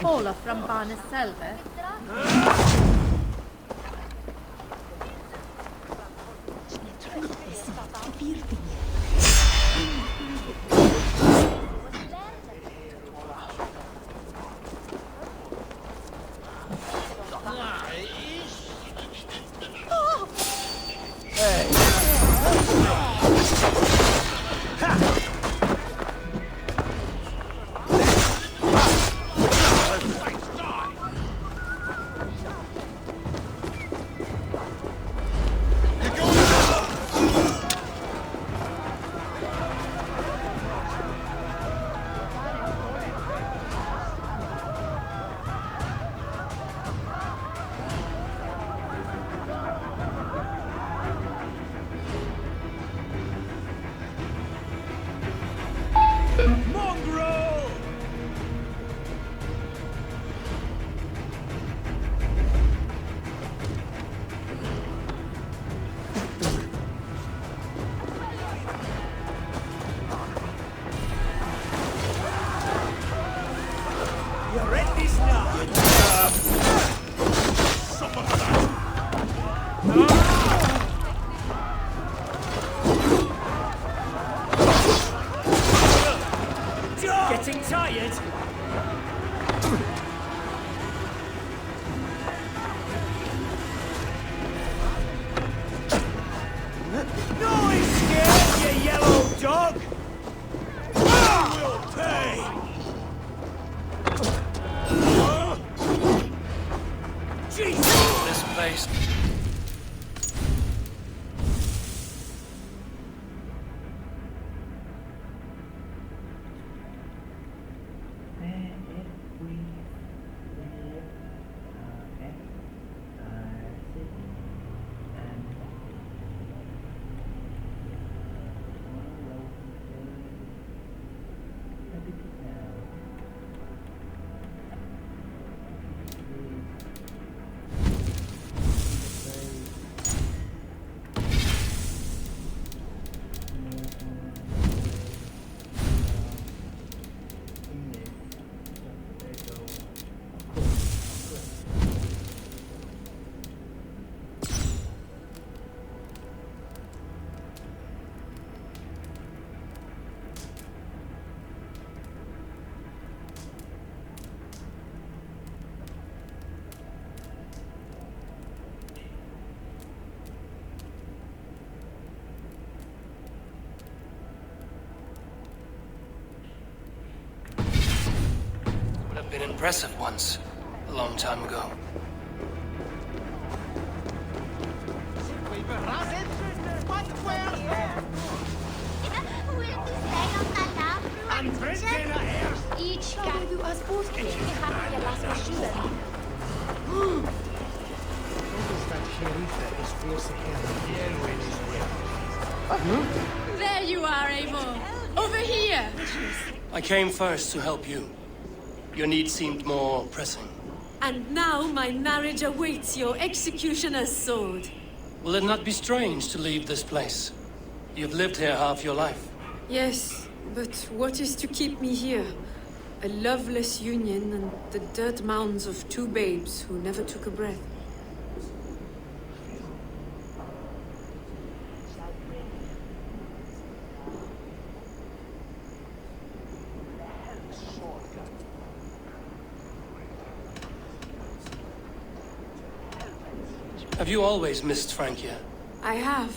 Hålla fram barnet själva. Getting tired? No escape, you yellow dog! Will pay! Jesus! This place. Been impressive once, a long time ago. There you are, Eivor. Over here. I came first to help you. Your need seemed more pressing. And now my marriage awaits your executioner's sword. Will it not be strange to leave this place? You've lived here half your life. Yes, but what is to keep me here? A loveless union and the dirt mounds of two babes who never took a breath. Have you always missed Francia? I have.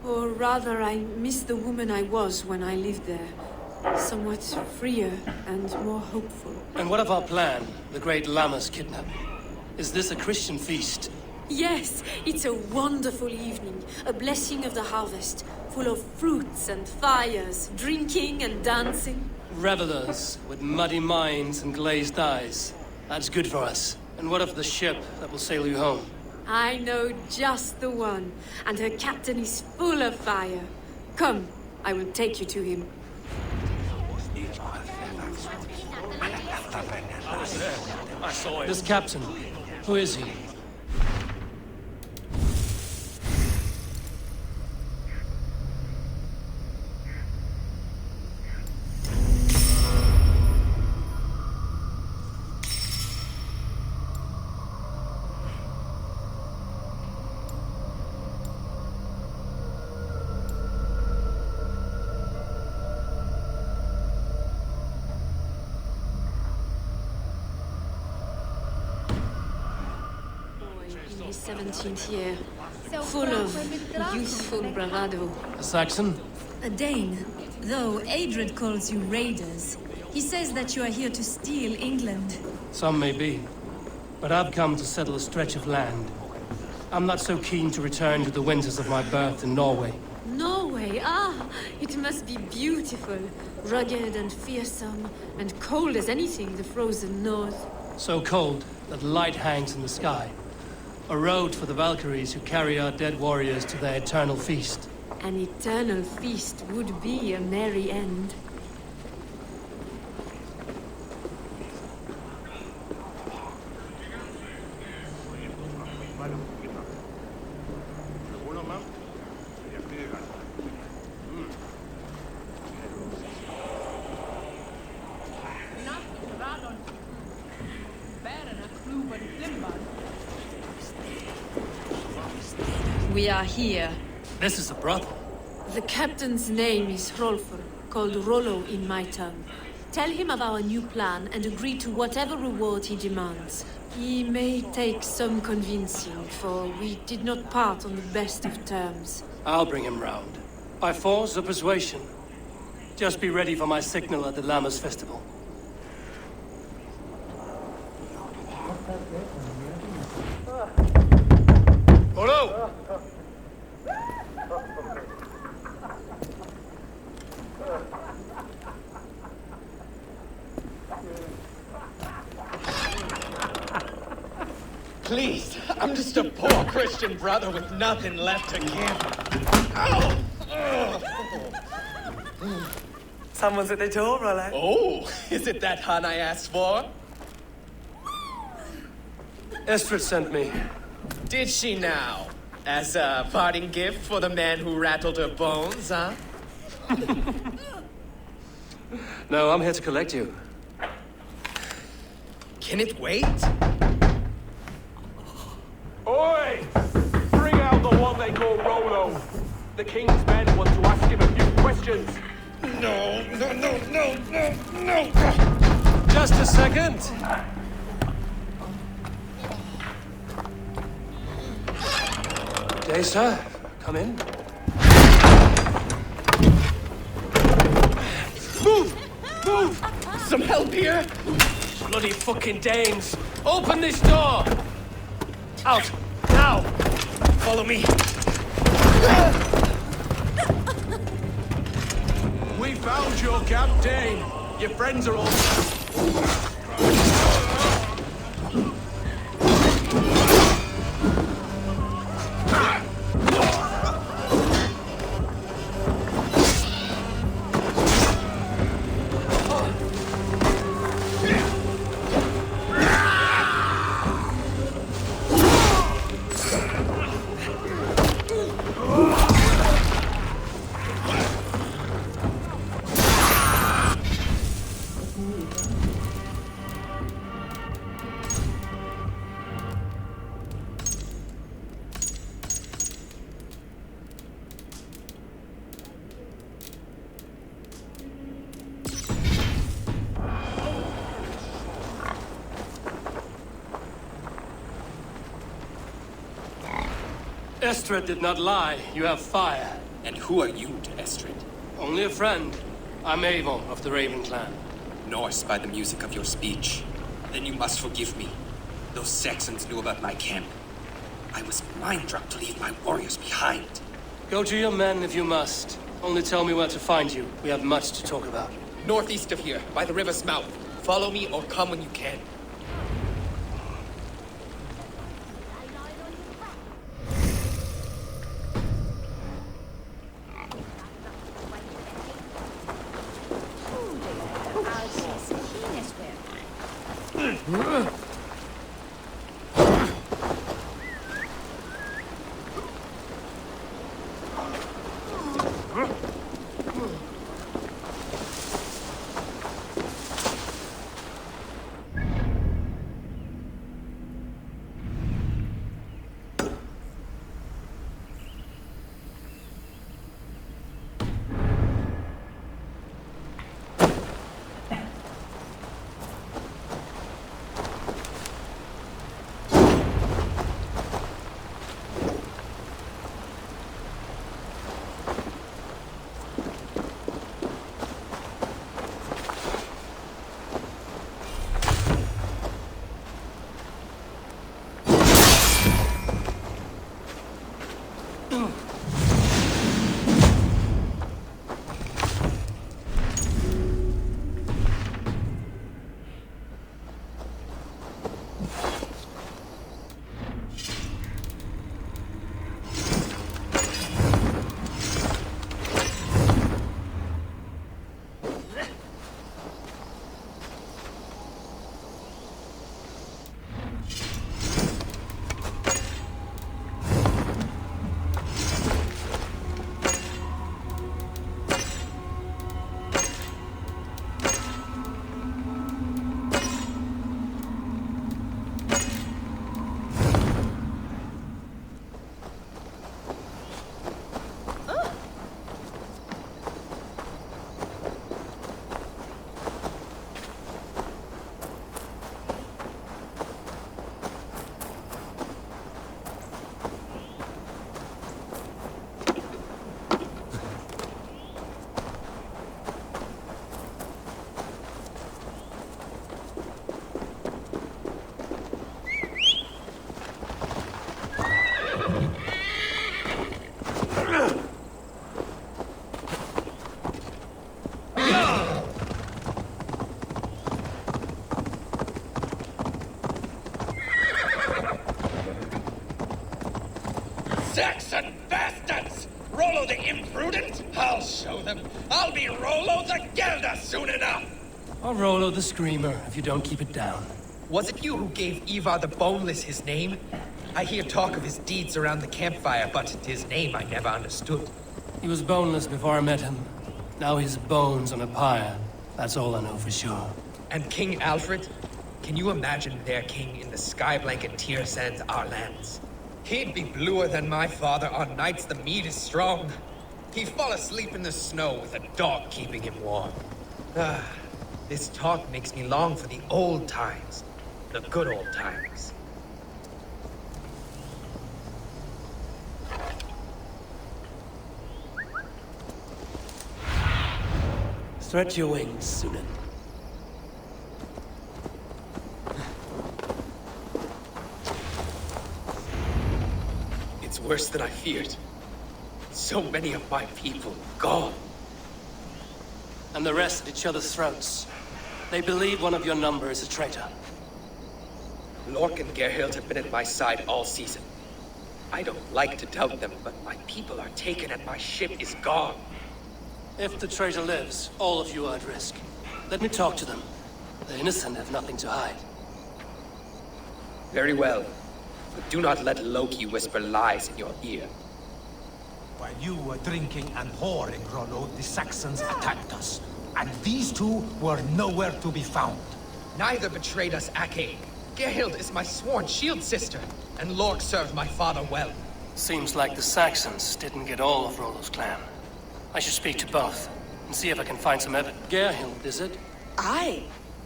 Or rather, I miss the woman I was when I lived there. Somewhat freer and more hopeful. And what of our plan, the great Llama's kidnapping? Is this a Christian feast? Yes, it's a wonderful evening, a blessing of the harvest, full of fruits and fires, drinking and dancing. Revelers with muddy minds and glazed eyes. That's good for us. And what of the ship that will sail you home? I know just the one, and her captain is full of fire. Come, I will take you to him. I saw him. This captain, who is he? In his 17th year, full of youthful bravado. A Saxon? A Dane, though Adred calls you raiders. He says that you are here to steal England. Some may be. But I've come to settle a stretch of land. I'm not so keen to return to the winters of my birth in Norway. Norway, it must be beautiful. Rugged and fearsome, and cold as anything, the frozen north. So cold that light hangs in the sky. A road for the Valkyries who carry our dead warriors to their eternal feast. An eternal feast would be a merry end. We are here. This is a brothel. The captain's name is Hrolfr, called Rollo in my tongue. Tell him of our new plan and agree to whatever reward he demands. He may take some convincing, for we did not part on the best of terms. I'll bring him round. By force or persuasion. Just be ready for my signal at the Lammas festival. Hello! Please, I'm just a poor Christian brother with nothing left to give. Oh! Someone's at the door, Rollo. Oh, is it that hun I asked for? Estrid sent me. Did she now? As a parting gift for the man who rattled her bones, huh? No, I'm here to collect you. Can it wait? Oi! Bring out the one they call Rolo. The king's men want to ask him a few questions. No. Just a second. Day, sir. Come in. Move! Some help here? Bloody fucking Danes! Open this door! Out! Now! Follow me. We found your camp, Dane. Your friends are all... Estrid did not lie. You have fire. And who are you to Estrid? Only a friend. I'm Avon of the Raven clan. Norse by the music of your speech. Then you must forgive me. Those Saxons knew about my camp. I was mind-drugged to leave my warriors behind. Go to your men if you must. Only tell me where to find you. We have much to talk about. Northeast of here, by the river's mouth. Follow me or come when you can. Saxon bastards! Rollo the imprudent? I'll show them. I'll be Rollo the Gelder soon enough! Or Rollo the Screamer, if you don't keep it down. Was it you who gave Ivar the Boneless his name? I hear talk of his deeds around the campfire, but his name I never understood. He was boneless before I met him. Now he's bones on a pyre. That's all I know for sure. And King Alfred? Can you imagine their king in the sky blanket tier sands our lands? He'd be bluer than my father on nights the mead is strong. He'd fall asleep in the snow with a dog keeping him warm. This talk makes me long for the old times. The good old times. Stretch your wings, Sunan. It's worse than I feared. So many of my people gone. And the rest at each other's throats. They believe one of your number is a traitor. Lork and Gerhild have been at my side all season. I don't like to doubt them, but my people are taken and my ship is gone. If the traitor lives, all of you are at risk. Let me talk to them. The innocent have nothing to hide. Very well. But do not let Loki whisper lies in your ear. While you were drinking and whoring, Rollo, the Saxons attacked us. And these two were nowhere to be found. Neither betrayed us, Ake. Gerhild is my sworn shield sister, and Lork served my father well. Seems like the Saxons didn't get all of Rollo's clan. I should speak to both, and see if I can find some evidence. Gerhild, is it? Aye.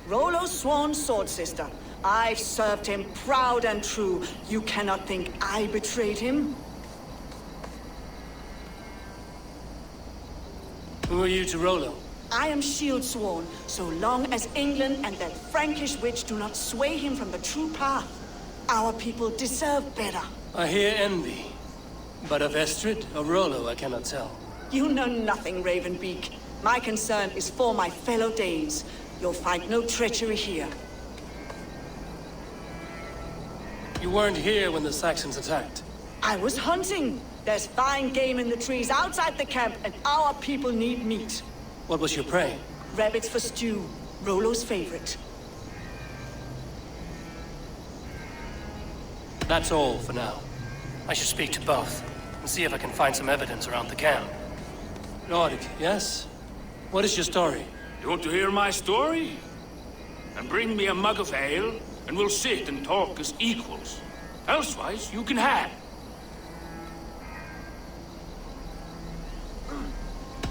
Rollo's sworn sword sister. I've served him proud and true. You cannot think I betrayed him? Who are you to Rollo? I am shield sworn, so long as England and that Frankish witch do not sway him from the true path. Our people deserve better. I hear envy. But of Estrid or Rollo, I cannot tell. You know nothing, Ravenbeak. My concern is for my fellow Danes. You'll find no treachery here. You weren't here when the Saxons attacked. I was hunting. There's fine game in the trees outside the camp, and our people need meat. What was your prey? Rabbits for stew. Rollo's favorite. That's all for now. I should speak to both, and see if I can find some evidence around the camp. Nordic, yes? What is your story? You want to hear my story? And bring me a mug of ale, and we'll sit and talk as equals. Elsewise, you can have.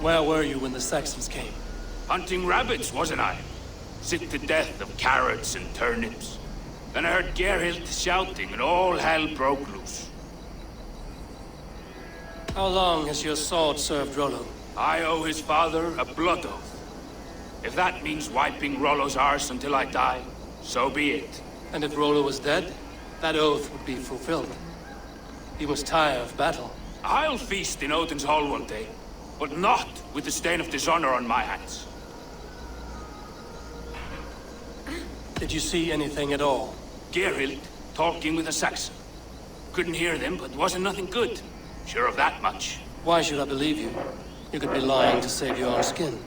Where were you when the Saxons came? Hunting rabbits, wasn't I? Sick to death of carrots and turnips. Then I heard Gerhild shouting, and all hell broke loose. How long has your sword served Rollo? I owe his father a blood oath. If that means wiping Rollo's arse until I die, so be it. And if Rollo was dead, that oath would be fulfilled. He was tired of battle. I'll feast in Odin's hall one day, but not with the stain of dishonor on my hands. Did you see anything at all? Gerhild talking with a Saxon. Couldn't hear them, but wasn't nothing good. Sure of that much. Why should I believe you? You could be lying to save your own skin.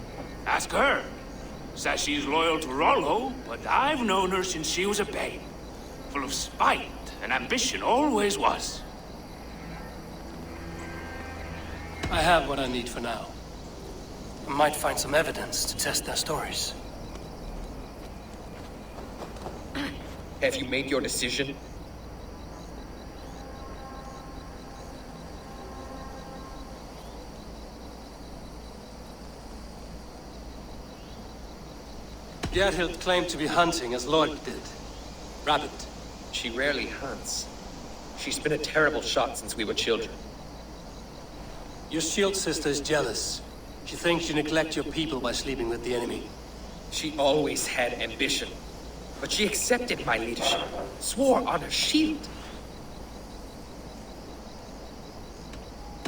Ask her. Says she's loyal to Rollo, but I've known her since she was a babe. Full of spite and ambition, always was. I have what I need for now. I might find some evidence to test their stories. Have you made your decision? Gerhild claimed to be hunting as Lord did. Rabbit. She rarely hunts. She's been a terrible shot since we were children. Your shield sister is jealous. She thinks you neglect your people by sleeping with the enemy. She always had ambition. But she accepted my leadership, swore on her shield.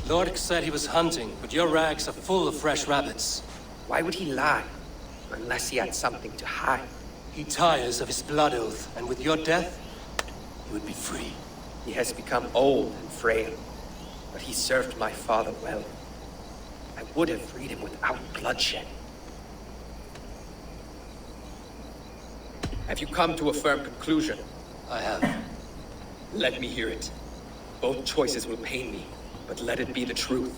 Lordic said he was hunting, but your rags are full of fresh rabbits. Why would he lie? Unless he had something to hide. He tires of his blood oath, and with your death, he would be free. He has become old and frail, but he served my father well. I would have freed him without bloodshed. Have you come to a firm conclusion? I have. Let me hear it. Both choices will pain me, but let it be the truth.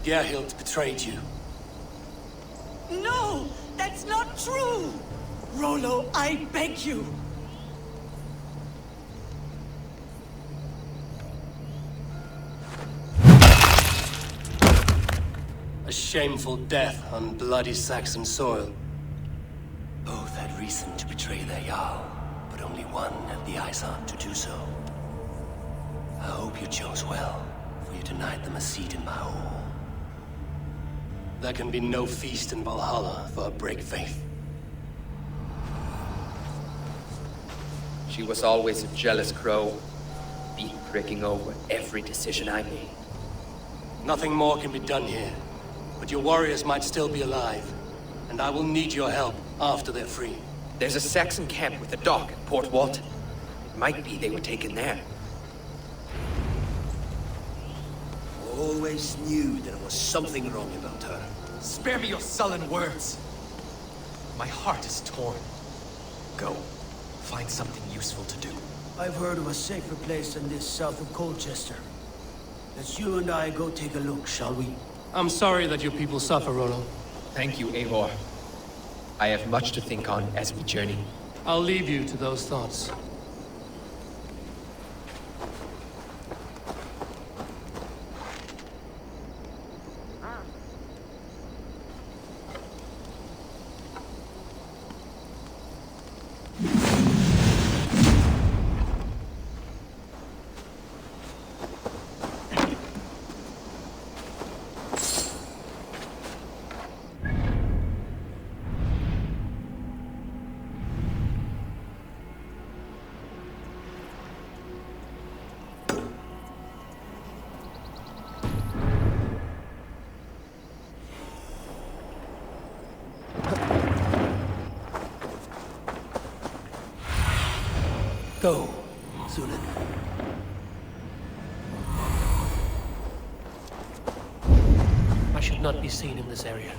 Gerhild betrayed you. No! That's not true! Rollo, I beg you! A shameful death on bloody Saxon soil. Both had reason to betray their Jarl, but only one had the eyesight to do so. I hope you chose well, for you denied them a seat in my hall. There can be no feast in Valhalla for a break faith. She was always a jealous crow, pricking over every decision I made. Nothing more can be done here, but your warriors might still be alive, and I will need your help after they're free. There's a Saxon camp with a dock at Port Walton. It might be they were taken there. Always knew there was something wrong about her. Spare me your sullen words. My heart is torn. Go. Find something useful to do. I've heard of a safer place than this south of Colchester. Let's you and I go take a look, shall we? I'm sorry that your people suffer, Rollo. Thank you, Eivor. I have much to think on as we journey. I'll leave you to those thoughts. Go, Zulin. I should not be seen in this area.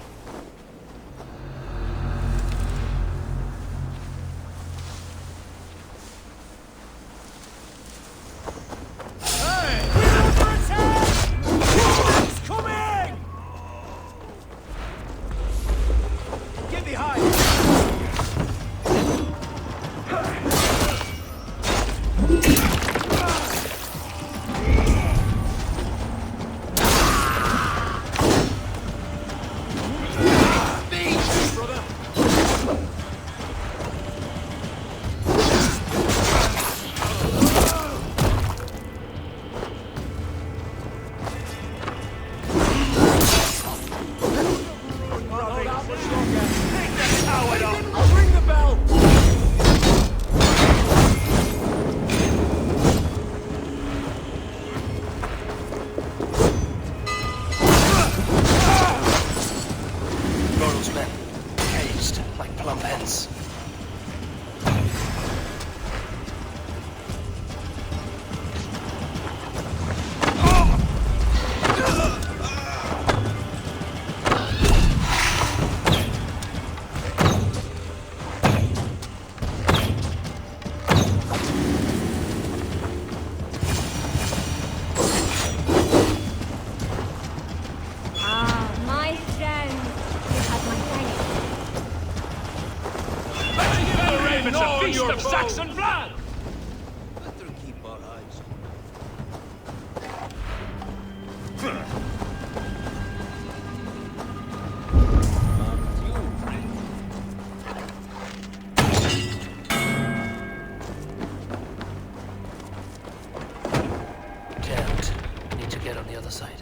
Of Saxon blood! Better keep our eyes Can't. Need to get on the other side.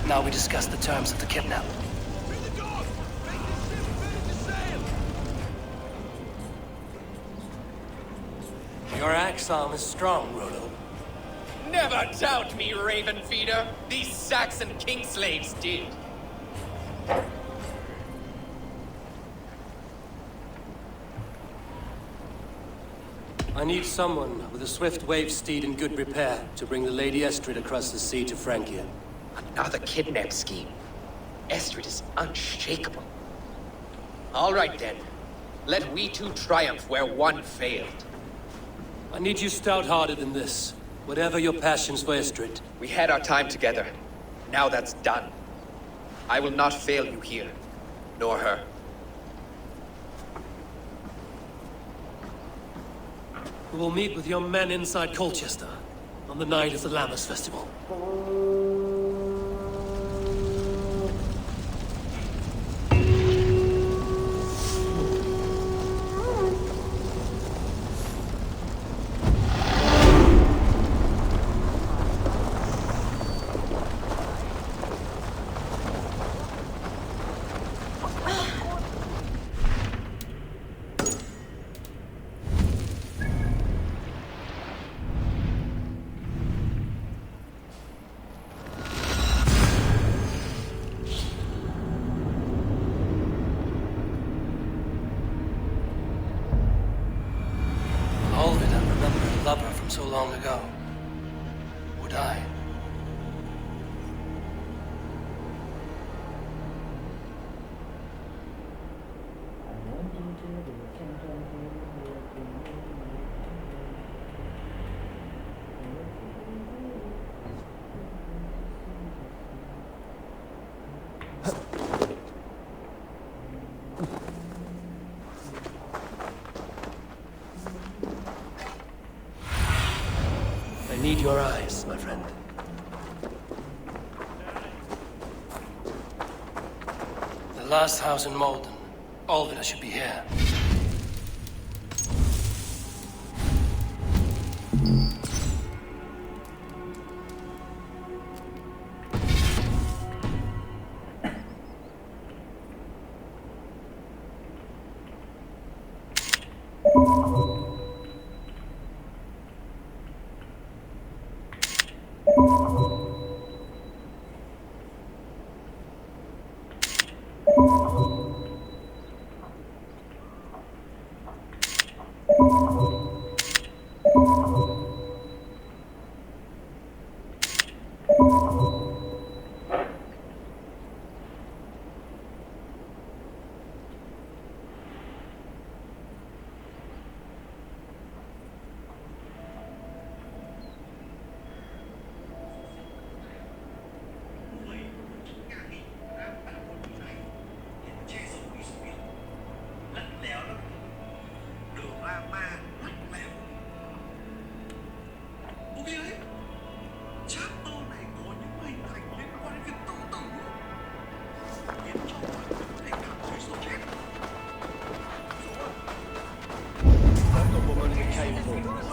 Now we discuss the terms of the kidnap. Your axe arm is strong, Rollo. Never doubt me, Raven Feeder. These Saxon king slaves did. I need someone with a swift wave steed in good repair to bring the Lady Estrid across the sea to Francia. Another kidnap scheme. Estrid is unshakable. All right then. Let we two triumph where one failed. I need you stout-hearted in this. Whatever your passions for Estrid. We had our time together. Now that's done. I will not fail you here. Nor her. We will meet with your men inside Colchester on the night of the Lammas Festival. So long ago. Would I? I need your eyes, my friend. The last house in Malden. Alvida should be here.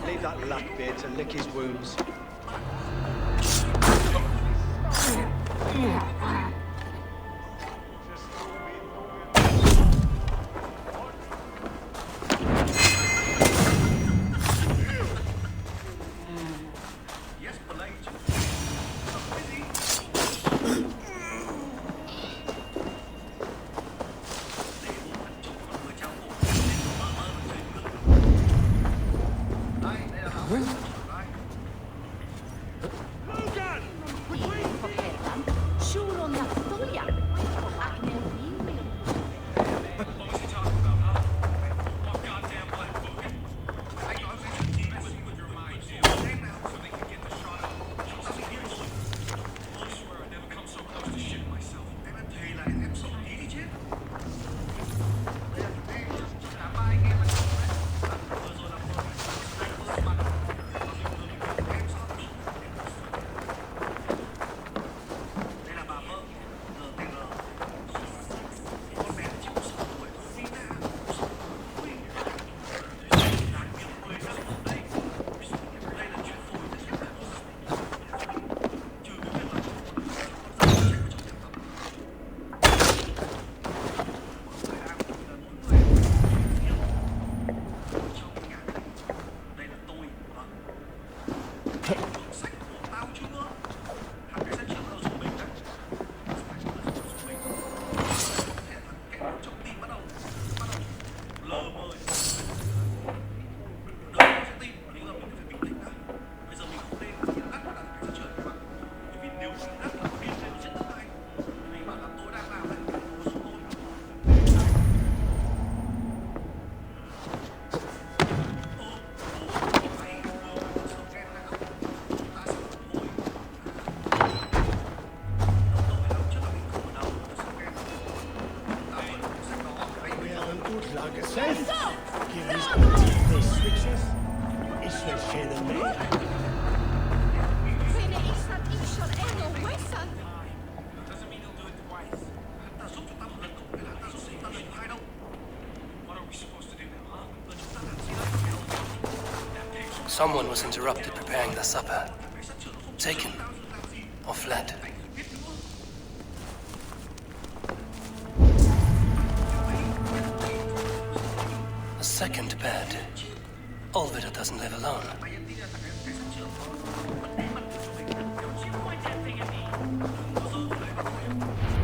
Leave that lackbeard to lick his wounds. safe? Les switches? Ich verstehe mehr. Someone was interrupted preparing the supper. Taken or fled. A second bed. Olvida doesn't live alone.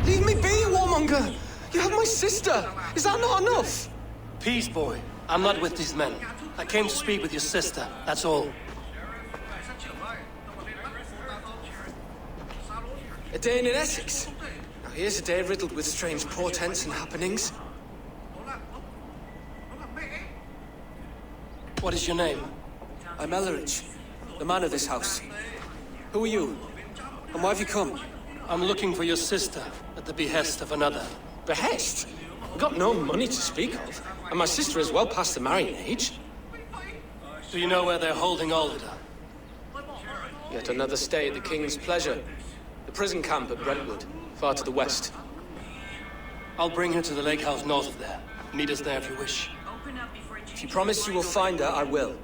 Leave me be, warmonger! You have my sister! Is that not enough? Peace, boy. I'm not with these men. I came to speak with your sister, that's all. A day in Essex. Now here's a day riddled with strange portents and happenings. What is your name? I'm Elleridge, the man of this house. Who are you? And why have you come? I'm looking for your sister at the behest of another. Behest? I've got no money to speak of, and my sister is well past the marrying age. Do you know where they're holding Olvida? Yet another stay at the King's pleasure. The prison camp at Brentwood, far to the west. I'll bring her to the lake house north of there. Meet us there if you wish. If you promise you will find her, I will.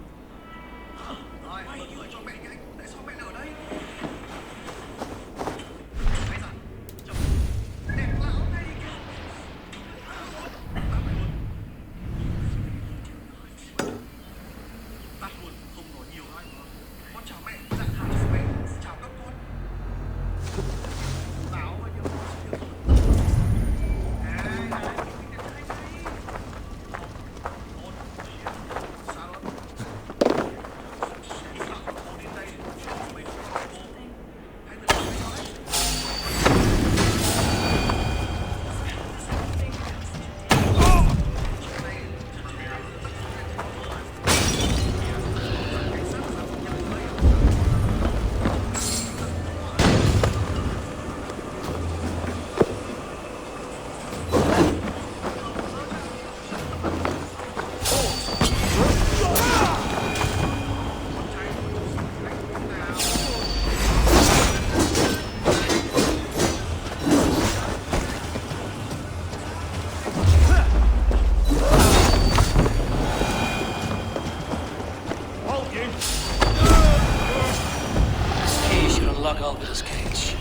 Olvida's cage.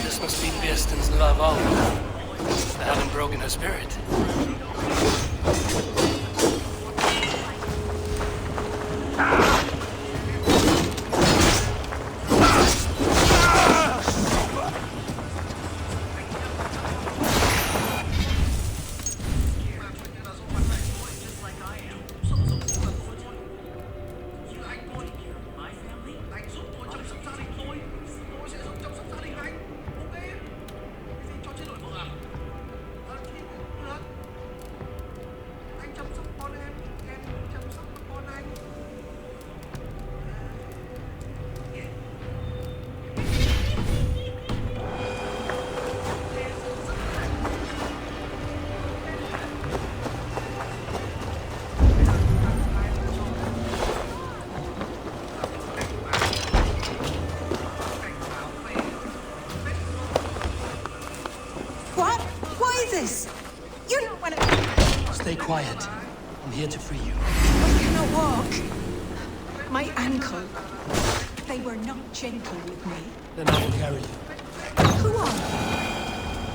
This must be Bearston's love Olvida. They haven't broken her spirit. Stay quiet. I'm here to free you. I cannot walk. My ankle. They were not gentle with me. Then I will carry you. Who are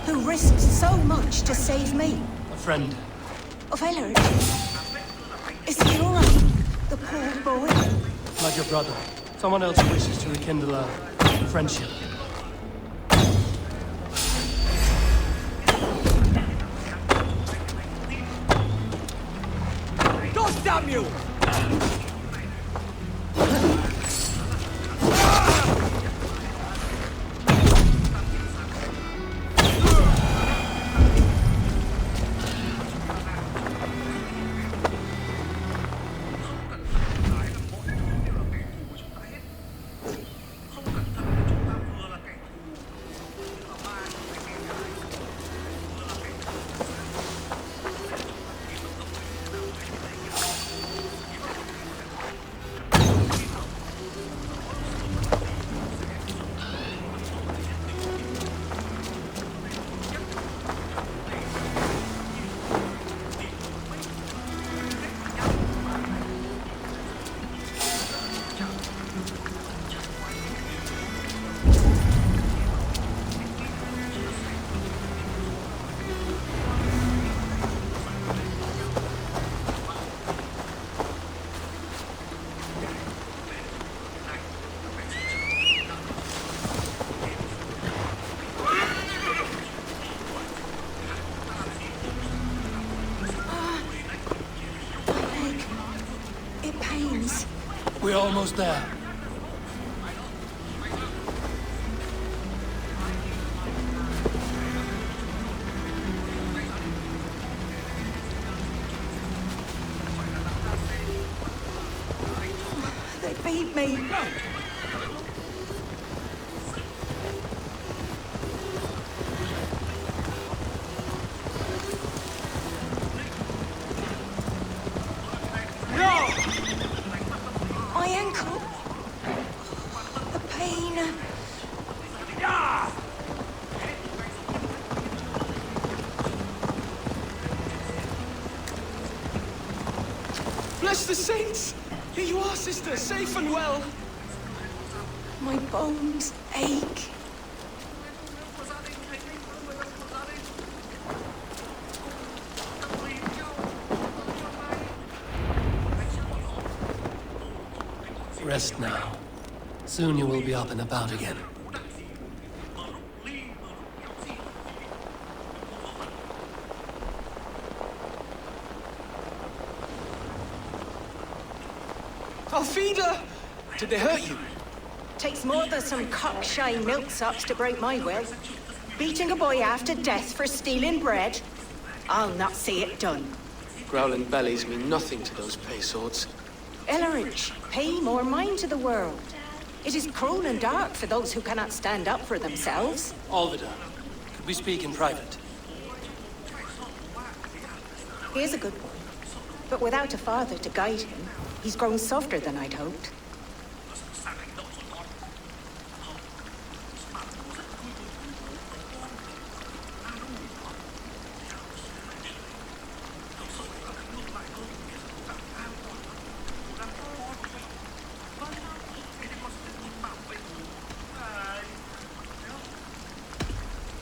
you? Who risked so much to save me? A friend. Of Elleridge? Is he all right? The poor boy? Like your brother. Someone else who wishes to rekindle a friendship. Damn you! We're almost there. They beat me. My ankle. The pain. Bless the saints! Here you are, sister, safe and well. My bones ache. Rest now. Soon you will be up and about again. Alfida! Did they hurt you? Takes more than some cockshy milksops to break my will. Beating a boy half to death for stealing bread? I'll not see it done. Growling bellies mean nothing to those pay swords. Ellerich, pay more mind to the world. It is cruel and dark for those who cannot stand up for themselves. Alvida, could we speak in private? He is a good boy, but without a father to guide him, he's grown softer than I'd hoped.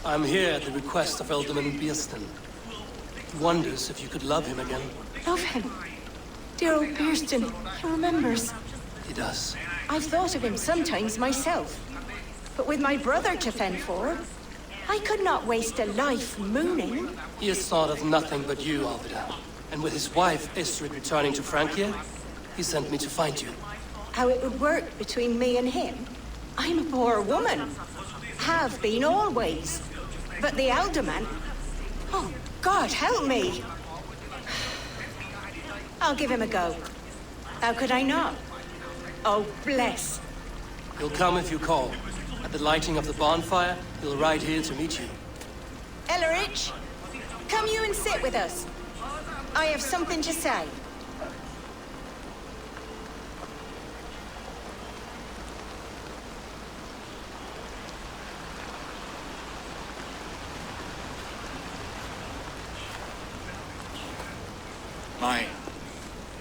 I'm here at the request of Alderman Biersten. He wonders if you could love him again. Love him. Dear old Biersten, he remembers. He does. I've thought of him sometimes myself. But with my brother to fend for, I could not waste a life mooning. He has thought of nothing but you, Alvida. And with his wife, Istrid, returning to Francia, he sent me to find you. How it would work between me and him? I'm a poor woman. Have been always. But the alderman... Oh, God, help me! I'll give him a go. How could I not? Oh, bless. He'll come if you call. At the lighting of the bonfire, he'll ride here to meet you. Ellerich, come you and sit with us. I have something to say.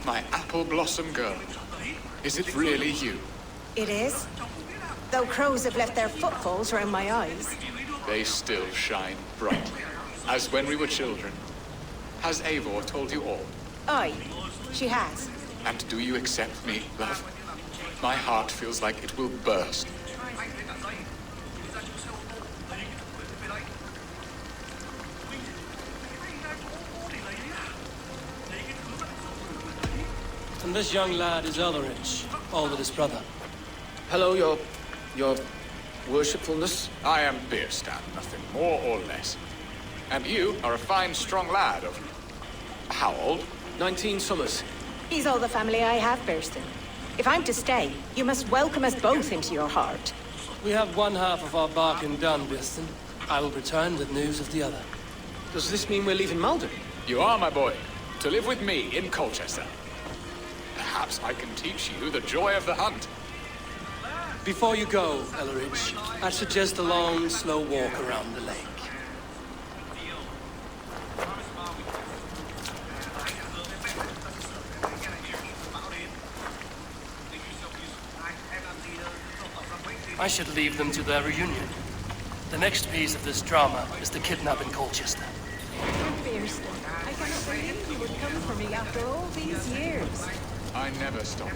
My apple blossom girl. Is it really you? It is. Though crows have left their footfalls around my eyes. They still shine brightly, as when we were children. Has Eivor told you all? Aye, she has. And do you accept me, love? My heart feels like it will burst. And this young lad is Ellerich, Alvida's brother. Hello, your worshipfulness. I am Bierstan, nothing more or less. And you are a fine, strong lad of... how old? 19 summers. He's all the family I have, Bierstan. If I'm to stay, you must welcome us both into your heart. We have one half of our bargain done, Bierstan. I will return with news of the other. Does this mean we're leaving Malden? You are, my boy, to live with me in Colchester. Perhaps I can teach you the joy of the hunt. Before you go, Ellerich, I'd suggest a long, slow walk around the lake. I should leave them to their reunion. The next piece of this drama is the kidnap in Colchester. Bierstan, I cannot believe you would come for me after all these years. I never stop.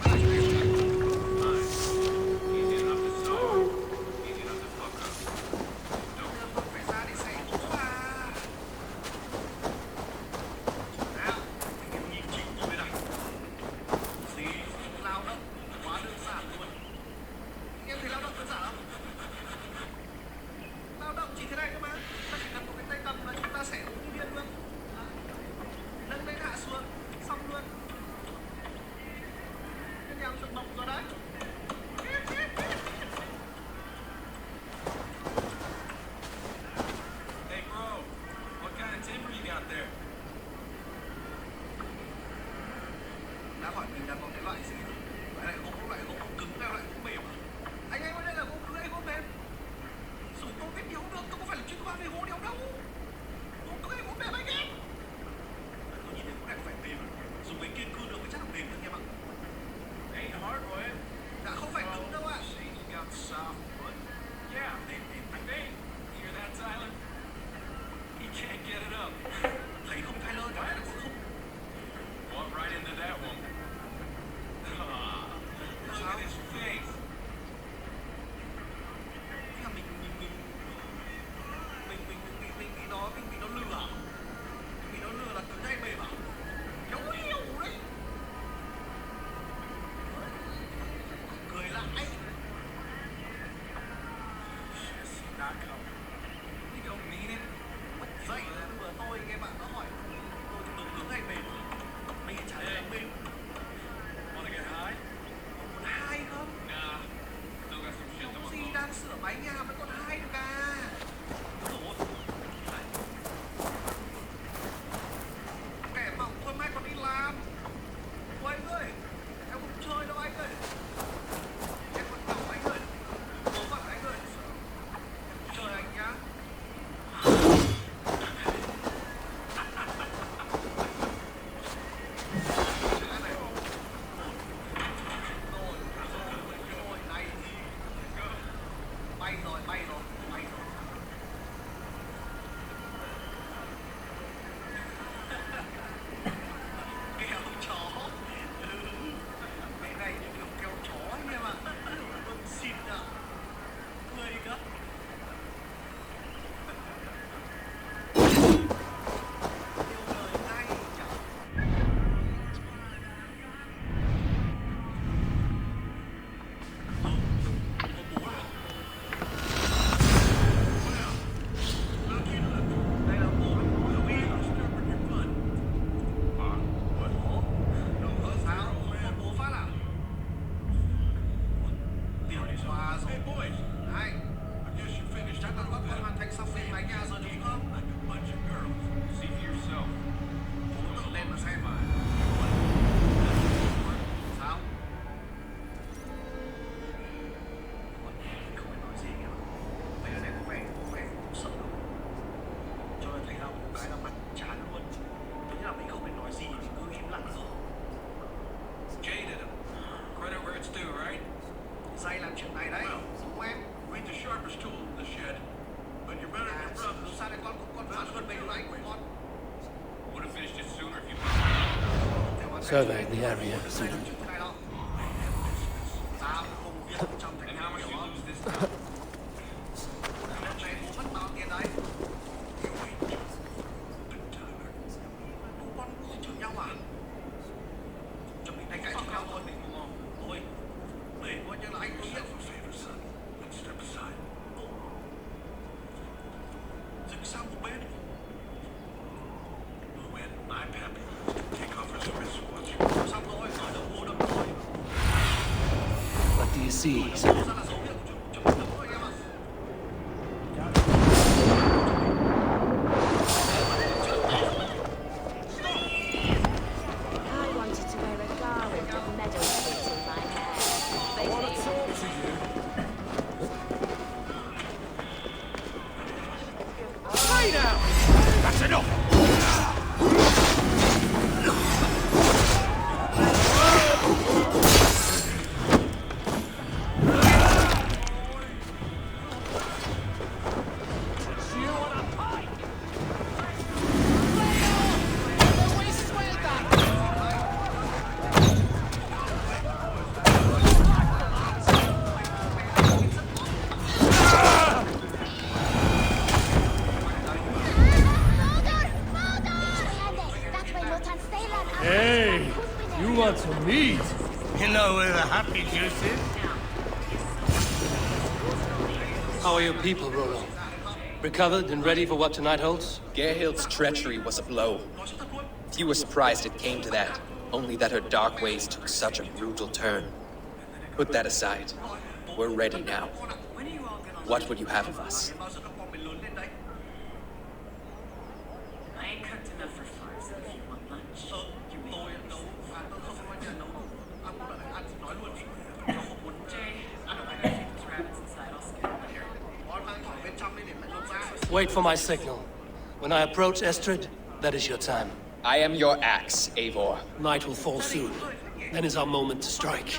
Surveyed the area. What do you see? Hey, you want some meat? You know where the happy juice is? How are your people, Rollo? Recovered and ready for what tonight holds? Gerhild's treachery was a blow. Few were surprised it came to that, only that her dark ways took such a brutal turn. Put that aside. We're ready now. What would you have of us? Wait for my signal. When I approach Estrid, that is your time. I am your axe, Eivor. Night will fall soon. Then is our moment to strike.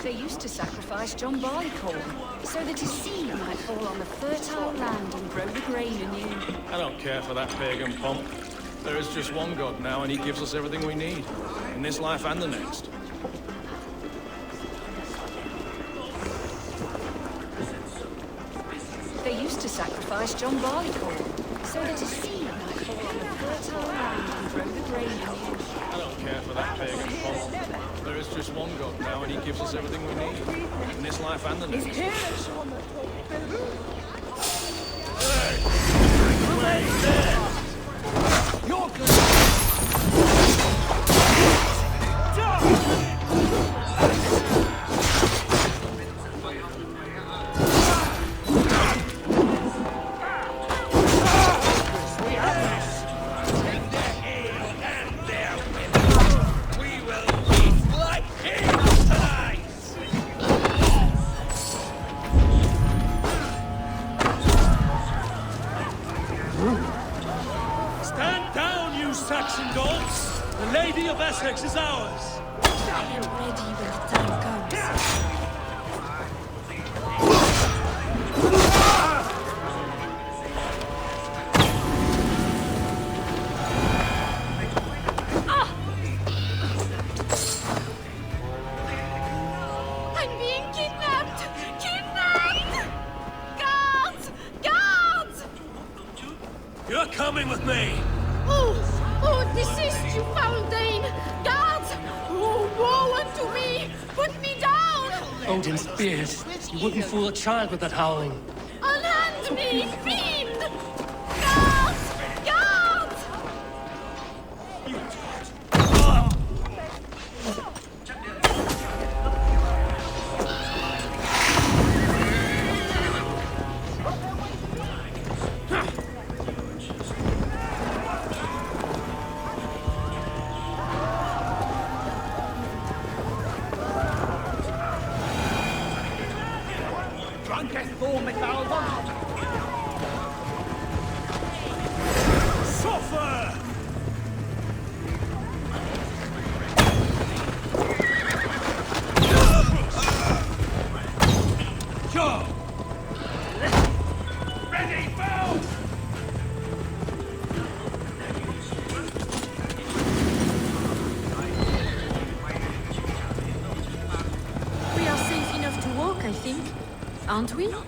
They used to sacrifice John Barleycorn, so that his seed might fall on the fertile land and grow the grain anew. I don't care for that pagan pomp. There is just one God now, and he gives us everything we need. In this life and the next. They used to sacrifice John Barleycorn, so that his seed might fall on the fertile land and grow the grain anew. I don't care for that pagan pomp. There is just one God now, and he gives us everything we need. In this life and the next. Wait there! You're good! Saxon dogs! The Lady of Essex is ours! Are you ready, coming with me? Oh, desist, you foul Dane! Guards! Oh, woe unto me! Put me down! Odin's beard. You wouldn't fool a child with that howling. Unhand me, fiend! Guards! Guards! We are safe enough to walk, I think. Aren't we? Oh,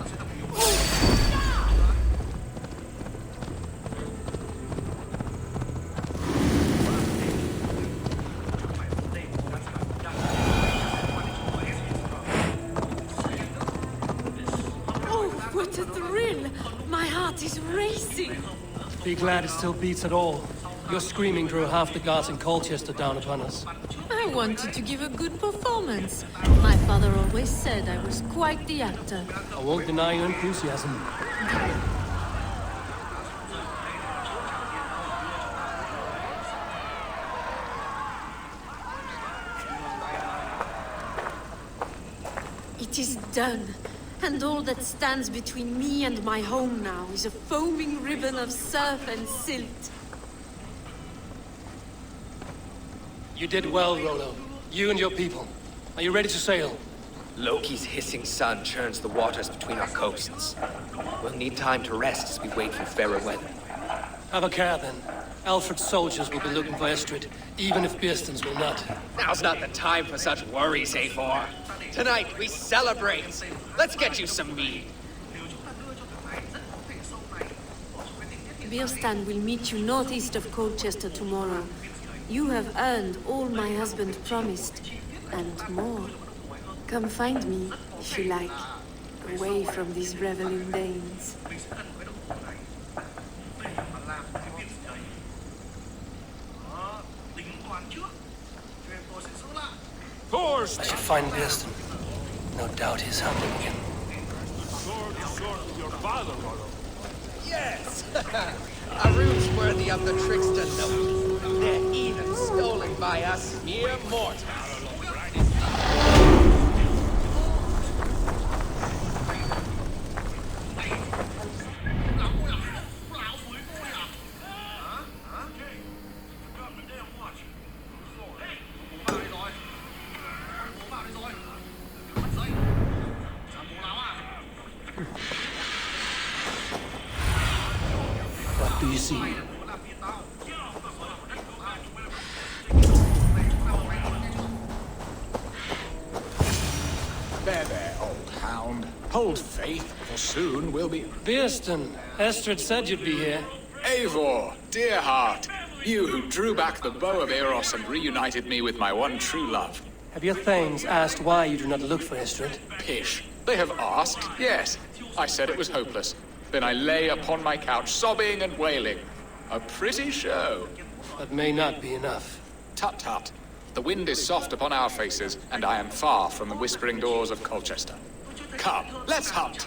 what a thrill! My heart is racing! Be glad it still beats at all. Your screaming drew half the guards in Colchester down upon us. I wanted to give a good performance. My father always said I was quite the actor. I won't deny your enthusiasm. It is done. And all that stands between me and my home now is a foaming ribbon of surf and silt. You did well, Rollo. You and your people. Are you ready to sail? Loki's hissing sun churns the waters between our coasts. We'll need time to rest as we wait for fairer weather. Have a care, then. Alfred's soldiers will be looking for Estrid, even if Bearstons will not. Now's not the time for such worries, A4. Tonight, we celebrate. Let's get you some mead. Birstan will meet you northeast of Colchester tomorrow. You have earned all my husband promised, and more. Come find me, if you like, away from these reveling Danes. I should find Bearston. No doubt he's hunting again. Sword of your father, Rollo. Yes! A rune's worthy of the trickster Loki. They're even stolen by us mere mortals. What do you see? There, old hound. Hold faith, for soon we'll be... Bearston, Estrid said you'd be here. Eivor, dear heart, you who drew back the bow of Eros and reunited me with my one true love. Have your thanes asked why you do not look for Estrid? Pish. They have asked, yes. I said it was hopeless. Then I lay upon my couch, sobbing and wailing. A pretty show. That may not be enough. Tut tut. The wind is soft upon our faces, and I am far from the whispering doors of Colchester. Come, let's hunt.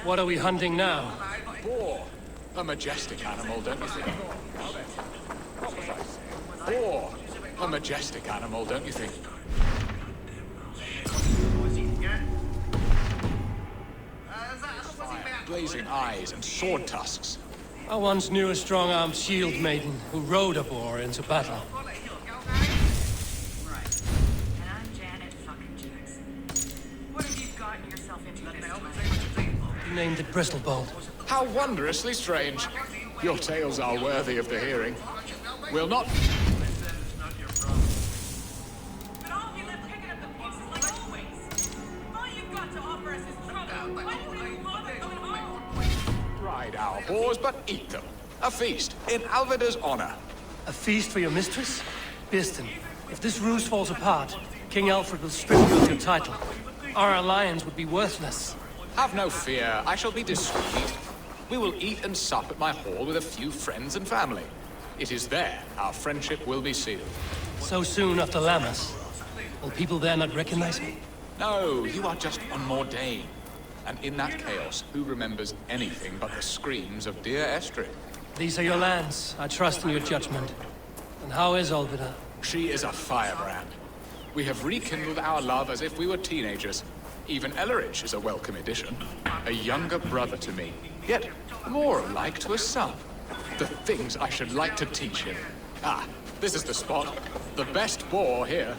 What are we hunting now? Boar. A majestic animal, don't you think? Boar. A majestic animal, don't you think? Blazing eyes and sword tusks. I once knew a strong-armed shield maiden who rode a boar into battle. named it Bristolbolt. How wondrously strange. Your tales are worthy of the hearing. We'll not... Ride our boars, but eat them. A feast, in Alvida's honor. A feast for your mistress? Biston, if this ruse falls apart, King Alfred will strip you of your title. Our alliance would be worthless. Have no fear, I shall be discreet. We will eat and sup at my hall with a few friends and family. It is there our friendship will be sealed. So soon after Lammas? Will people there not recognize me? No, you are just one more day. And in that chaos, who remembers anything but the screams of dear Estrid? These are your lands. I trust in your judgment. And how is Olvida? She is a firebrand. We have rekindled our love as if we were teenagers. Even Ellerich is a welcome addition. A younger brother to me, yet more alike to a son. The things I should like to teach him. Ah, this is the spot. The best boar here.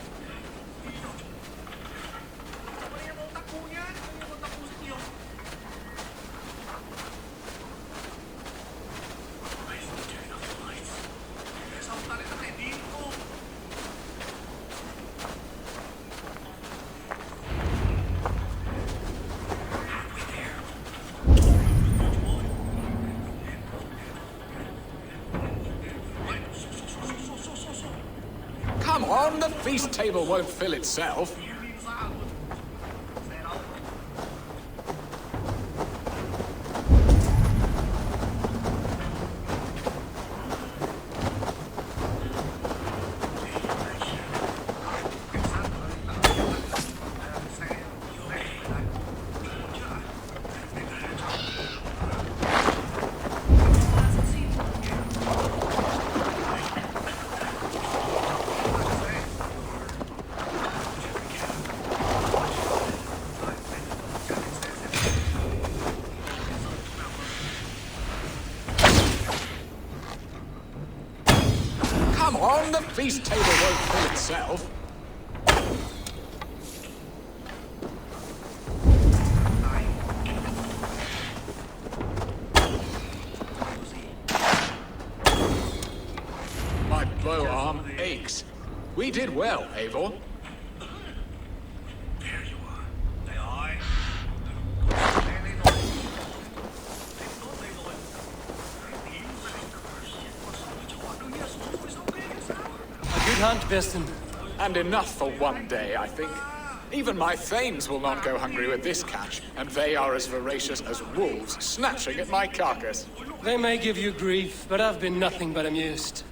Come on, the feast table won't fill itself. Come on, the feast table won't fill itself. My bow arm aches. We did well, Eivor. Good hunt, Biston. And enough for one day, I think. Even my thanes will not go hungry with this catch, and they are as voracious as wolves snatching at my carcass. They may give you grief, but I've been nothing but amused.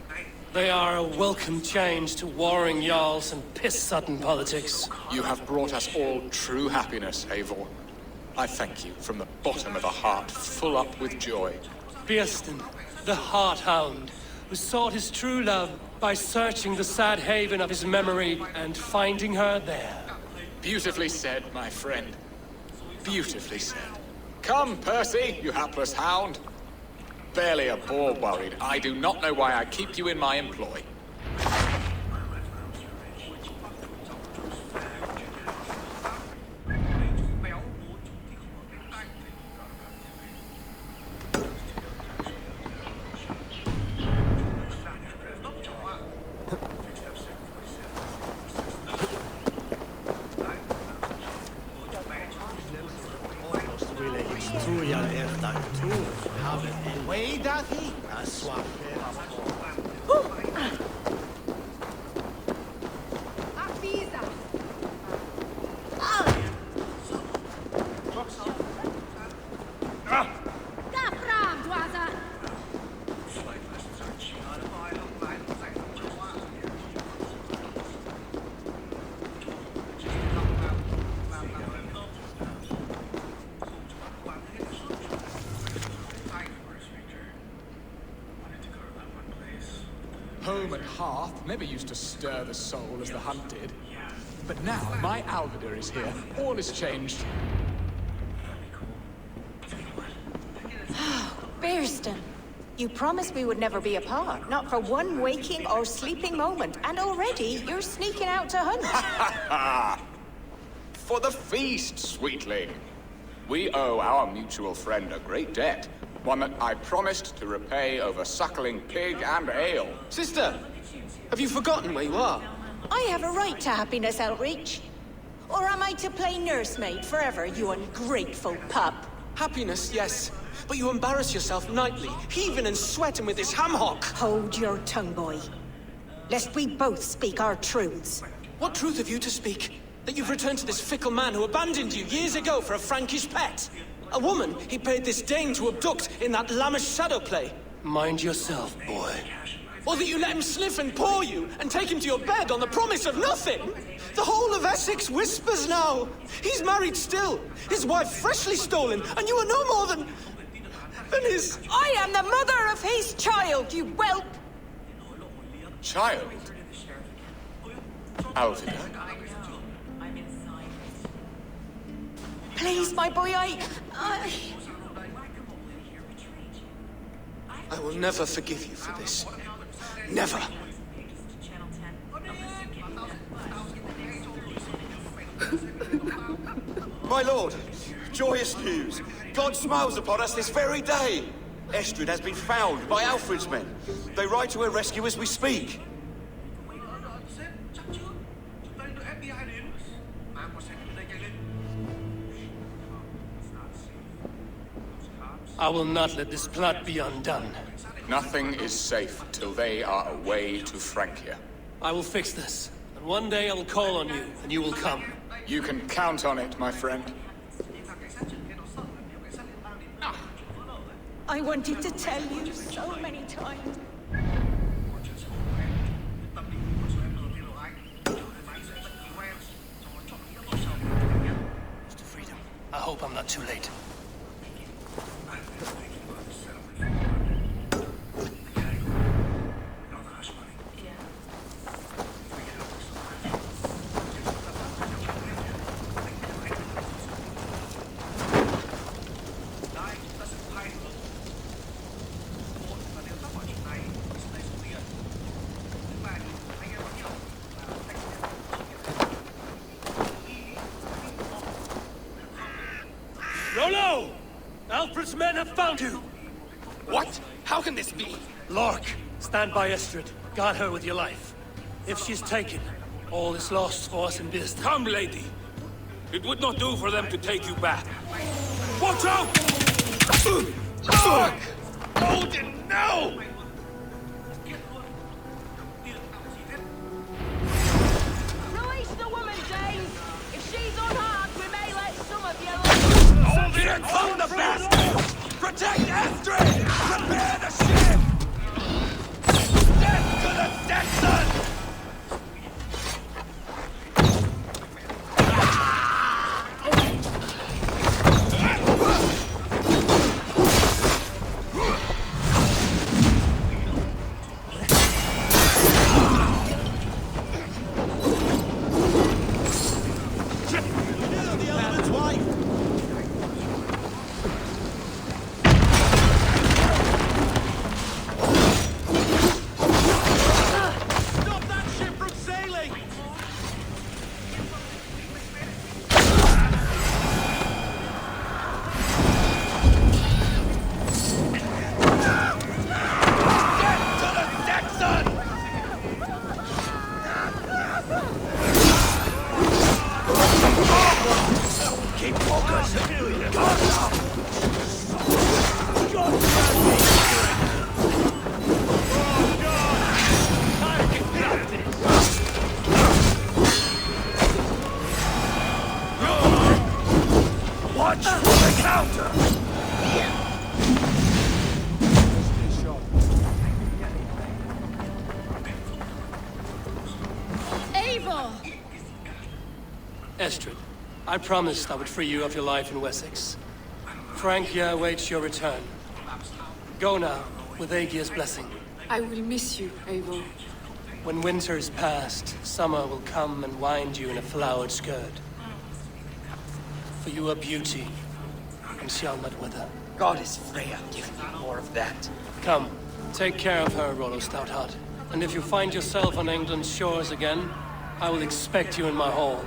They are a welcome change to warring jarls and piss-sudden politics. You have brought us all true happiness, Eivor. I thank you from the bottom of a heart full up with joy. Birsten, the Heart Hound, who sought his true love by searching the sad haven of his memory and finding her there. Beautifully said, my friend. Beautifully said. Come, Percy, you hapless hound. Barely a boar worried. I do not know why I keep you in my employ. Way doth he? A swap. Home and hearth never used to stir the soul as the hunt did. But now my Alvida is here. All is changed. Birsten, you promised we would never be apart, not for one waking or sleeping moment, and already you're sneaking out to hunt. For the feast, sweetling. We owe our mutual friend a great debt. One that I promised to repay over suckling pig and ale. Sister, have you forgotten where you are? I have a right to happiness, Outreach. Or am I to play nursemaid forever, you ungrateful pup? Happiness, yes. But you embarrass yourself nightly, heaving and sweating with this ham-hock. Hold your tongue, boy. Lest we both speak our truths. What truth have you to speak? That you've returned to this fickle man who abandoned you years ago for a Frankish pet? A woman he paid this Dane to abduct in that lammish shadow play? Mind yourself, boy. Or that you let him sniff and paw you, and take him to your bed on the promise of nothing? The whole of Essex whispers now. He's married still, his wife freshly stolen, and you are no more than his... I am the mother of his child, you whelp! Child? Alvida? Please, my boy, I will never forgive you for this. Never. My lord, joyous news. God smiles upon us this very day. Estrid has been found by Alfred's men. They ride to her rescue as we speak. I will not let this plot be undone. Nothing is safe till they are away to Francia. I will fix this, and one day I will call on you, and you will come. You can count on it, my friend. I wanted to tell you so many times. To freedom. I hope I'm not too late. Rollo! Alfred's men have found you! What? How can this be? Lork, stand by Estrid. Guard her with your life. If she's taken, all is lost for us in business. Come, lady. It would not do for them to take you back. Watch out! Odin, no! Release the woman, Dane! If she's unharmed, we may let some of you... Odin, hold the bastards! Protect Estrid! Prepare the ship! Death to the Saxon! Watch for the counter! Eivor! Estrid, I promised I would free you of your life in Wessex. Francia awaits your return. Go now, with Aegir's blessing. I will miss you, Eivor. When winter is past, summer will come and wind you in a flowered skirt. For you are beauty, and shall not wither. Goddess Freya, give me more of that. Come, take care of her, Rollo Stoutheart. And if you find yourself on England's shores again, I will expect you in my hall.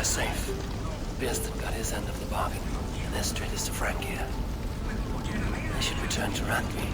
they're safe. Birston got his end of the bargain, and Estrid is to Francia. They should return to Randvi.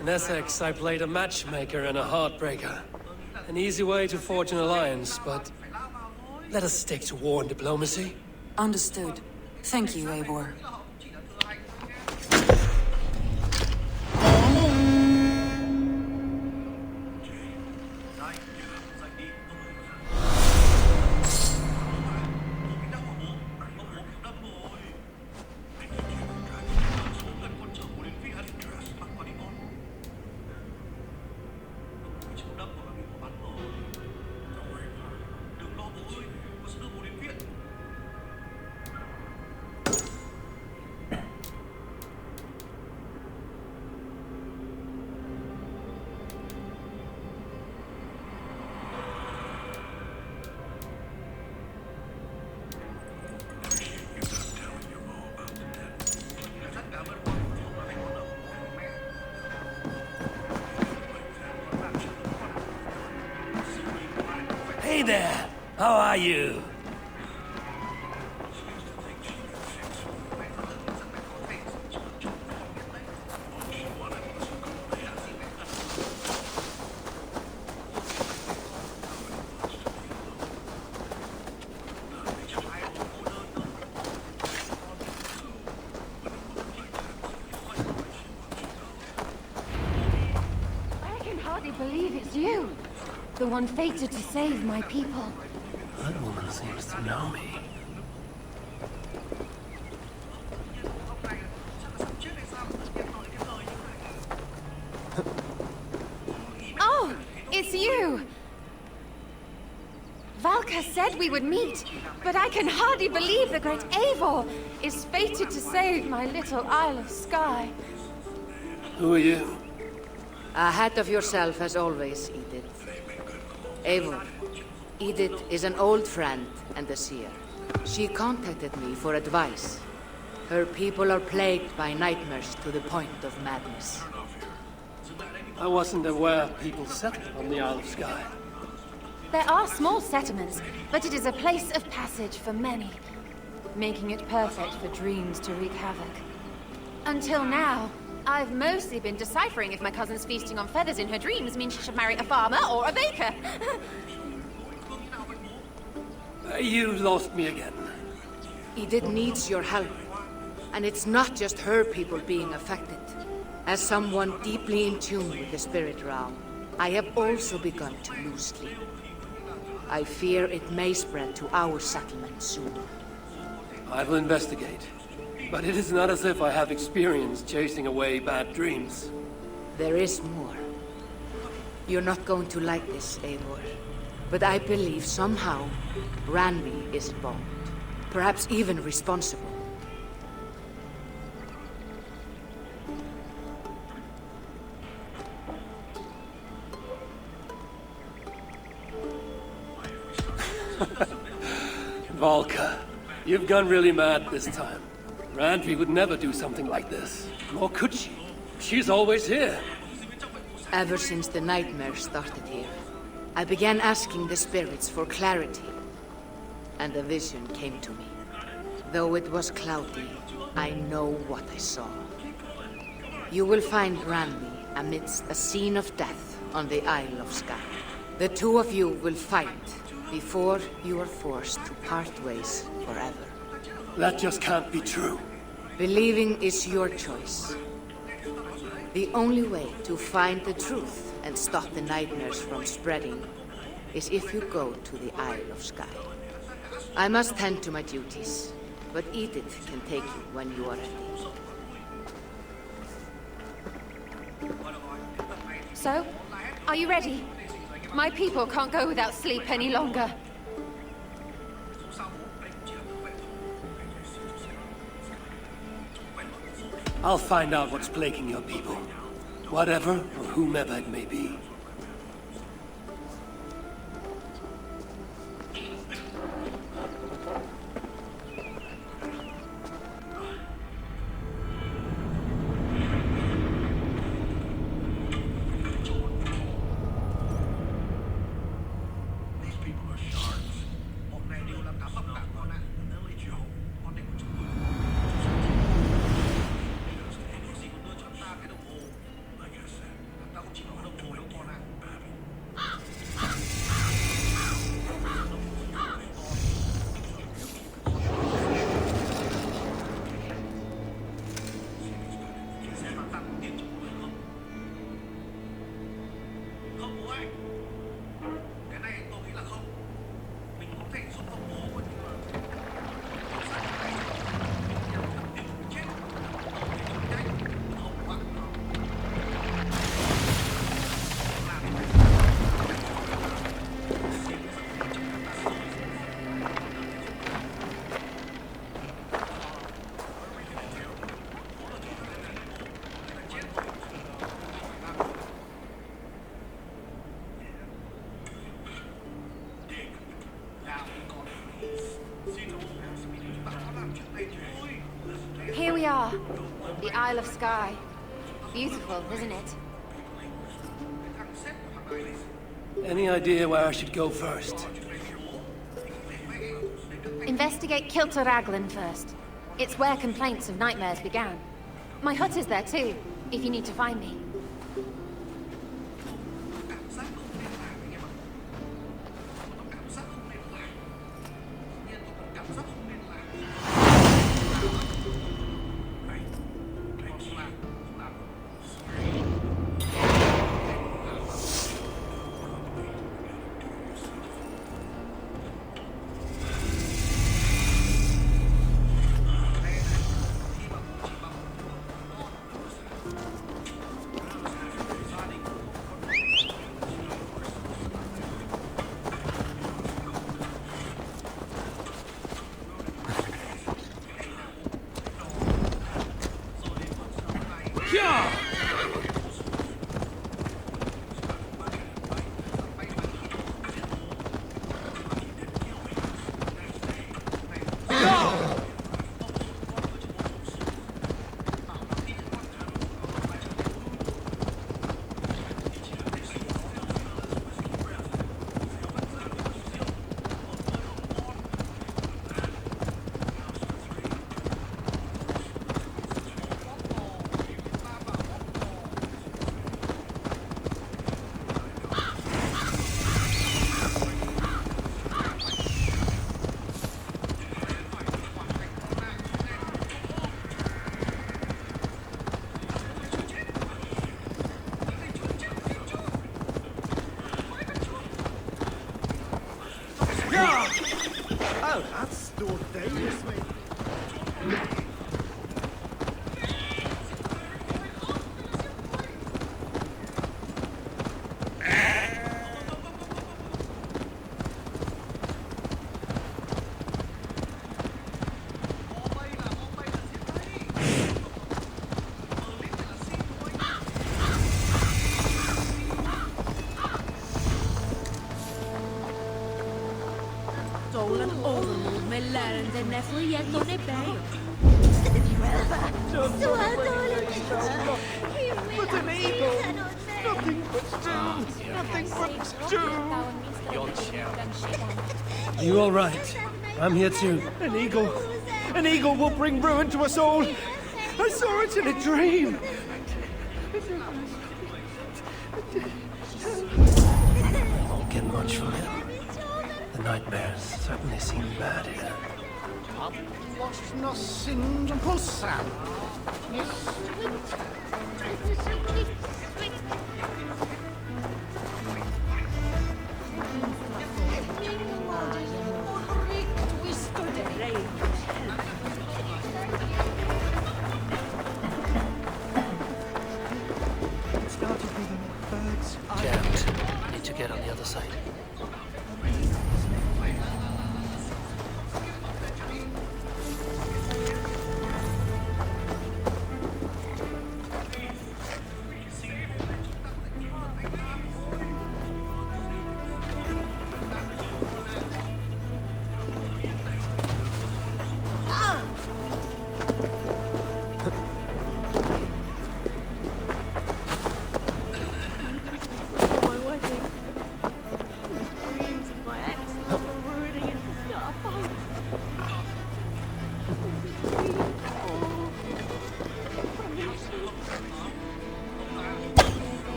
In Essex, I played a matchmaker and a heartbreaker. An easy way to forge an alliance, but let us stick to war and diplomacy. Understood. Thank you, Eivor. Hey there! How are you? I can hardly believe it's you. The one fated to save my people. That woman seems to know me. Oh, it's you! Valka said we would meet, but I can hardly believe the great Eivor is fated to save my little Isle of Skye. Who are you? Ahead of yourself as always, Edith. Eivor. Edith is an old friend and a seer. She contacted me for advice. Her people are plagued by nightmares to the point of madness. I wasn't aware people settled on the Isle of Skye. There are small settlements, but it is a place of passage for many, making it perfect for dreams to wreak havoc. Until now, I've mostly been deciphering if my cousin's feasting on feathers in her dreams means she should marry a farmer or a baker. You lost me again. Edith needs your help. And it's not just her people being affected. As someone deeply in tune with the spirit realm, I have also begun to lose sleep. I fear it may spread to our settlement soon. I will investigate. But it is not as if I have experience chasing away bad dreams. There is more. You're not going to like this, Eivor. But I believe somehow Ranvi is involved. Perhaps even responsible. Valka, you've gone really mad this time. Randvi would never do something like this. Nor could she. She's always here. Ever since the nightmare started here, I began asking the spirits for clarity. And a vision came to me. Though it was cloudy, I know what I saw. You will find Ranvi amidst a scene of death on the Isle of Skye. The two of you will fight before you are forced to part ways forever. That just can't be true. Believing is your choice. The only way to find the truth and stop the nightmares from spreading is if you go to the Isle of Skye. I must tend to my duties, but Edith can take you when you are ready. So, are you ready? My people can't go without sleep any longer. I'll find out what's plaguing your people. Whatever or whomever it may be. Here we are. The Isle of Skye. Beautiful, isn't it? Any idea where I should go first? Investigate Kilter Raglan first. It's where complaints of nightmares began. My hut is there too, if you need to find me. Oh, that's still dangerous, mate. Overlord may learn that Nefriet non è bello. But an eagle! Nothing but stew! Nothing but stew! Are you all right? I'm here too. An eagle! An eagle will bring ruin to us all! I saw it in a dream! Won't get much from him. The nightmares certainly seem bad here. Jammed. Need to get on the other side.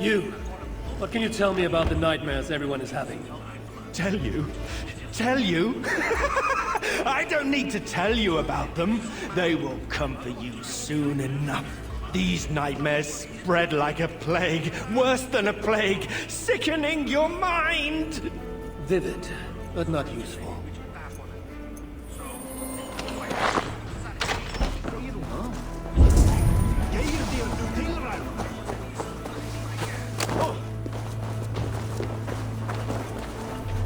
You! What can you tell me about the nightmares everyone is having? Tell you? Tell you? I don't need to tell you about them. They will come for you soon enough. These nightmares spread like a plague, worse than a plague, sickening your mind! Vivid, but not useful.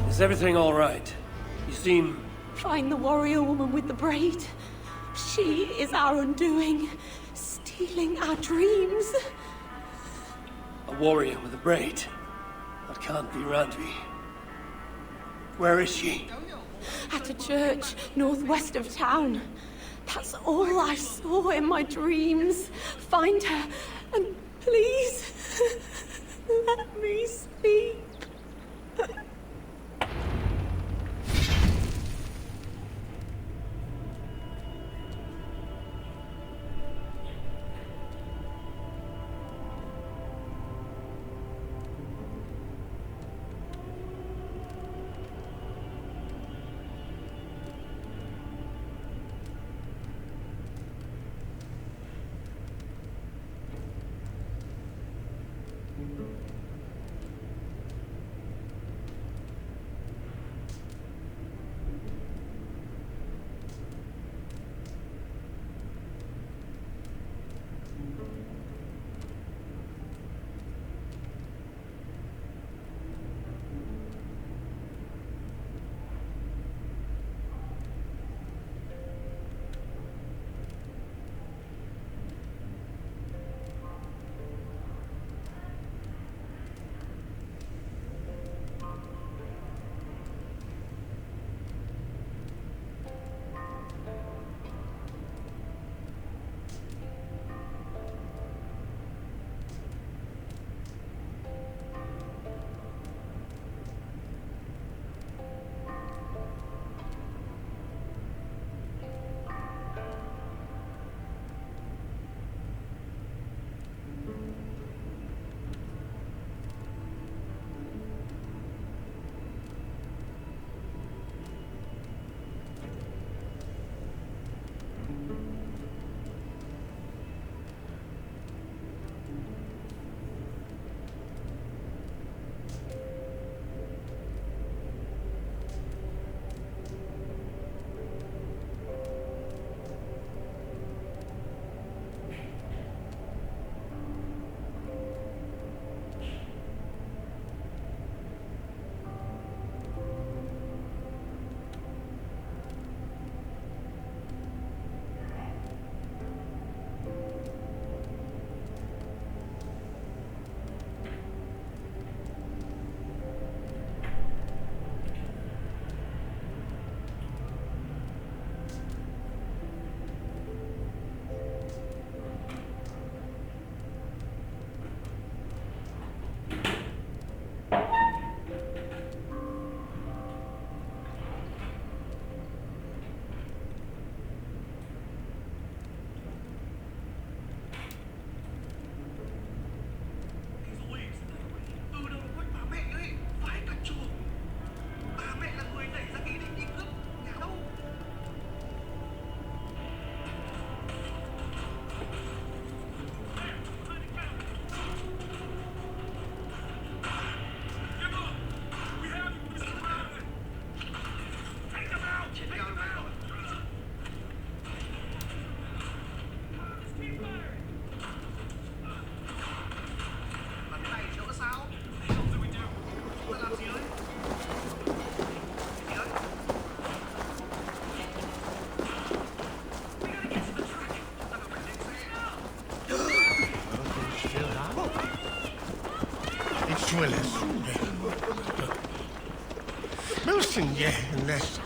Is everything all right? You seem... Find the warrior woman with the braid. She is our undoing, stealing our dreams. warrior with a braid. That can't be Randvi. Where is she? At a church northwest of town. That's all I saw in my dreams. Find her, and please, let me speak. Milton, yeah, unless...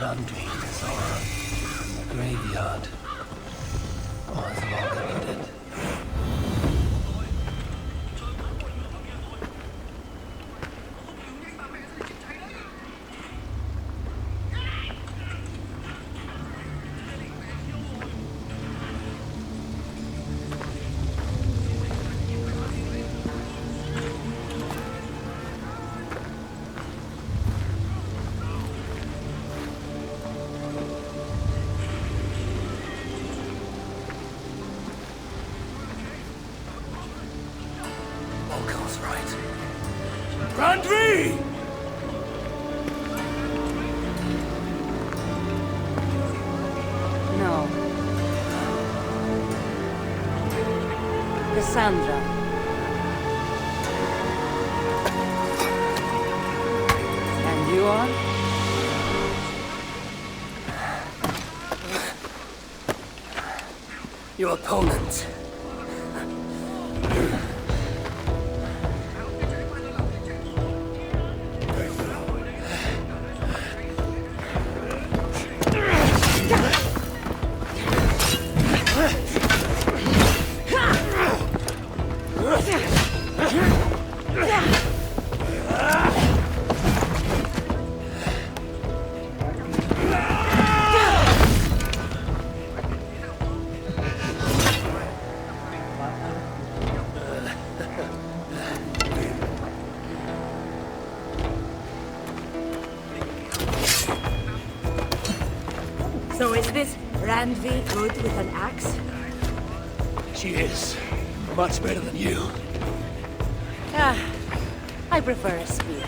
Randvi is over in the graveyard. Or as Volga put it, Randvi! No. Cassandra. And you are? Your opponent. So is this Randvi good with an axe? She is. Much better than you. Ah, I prefer a spear.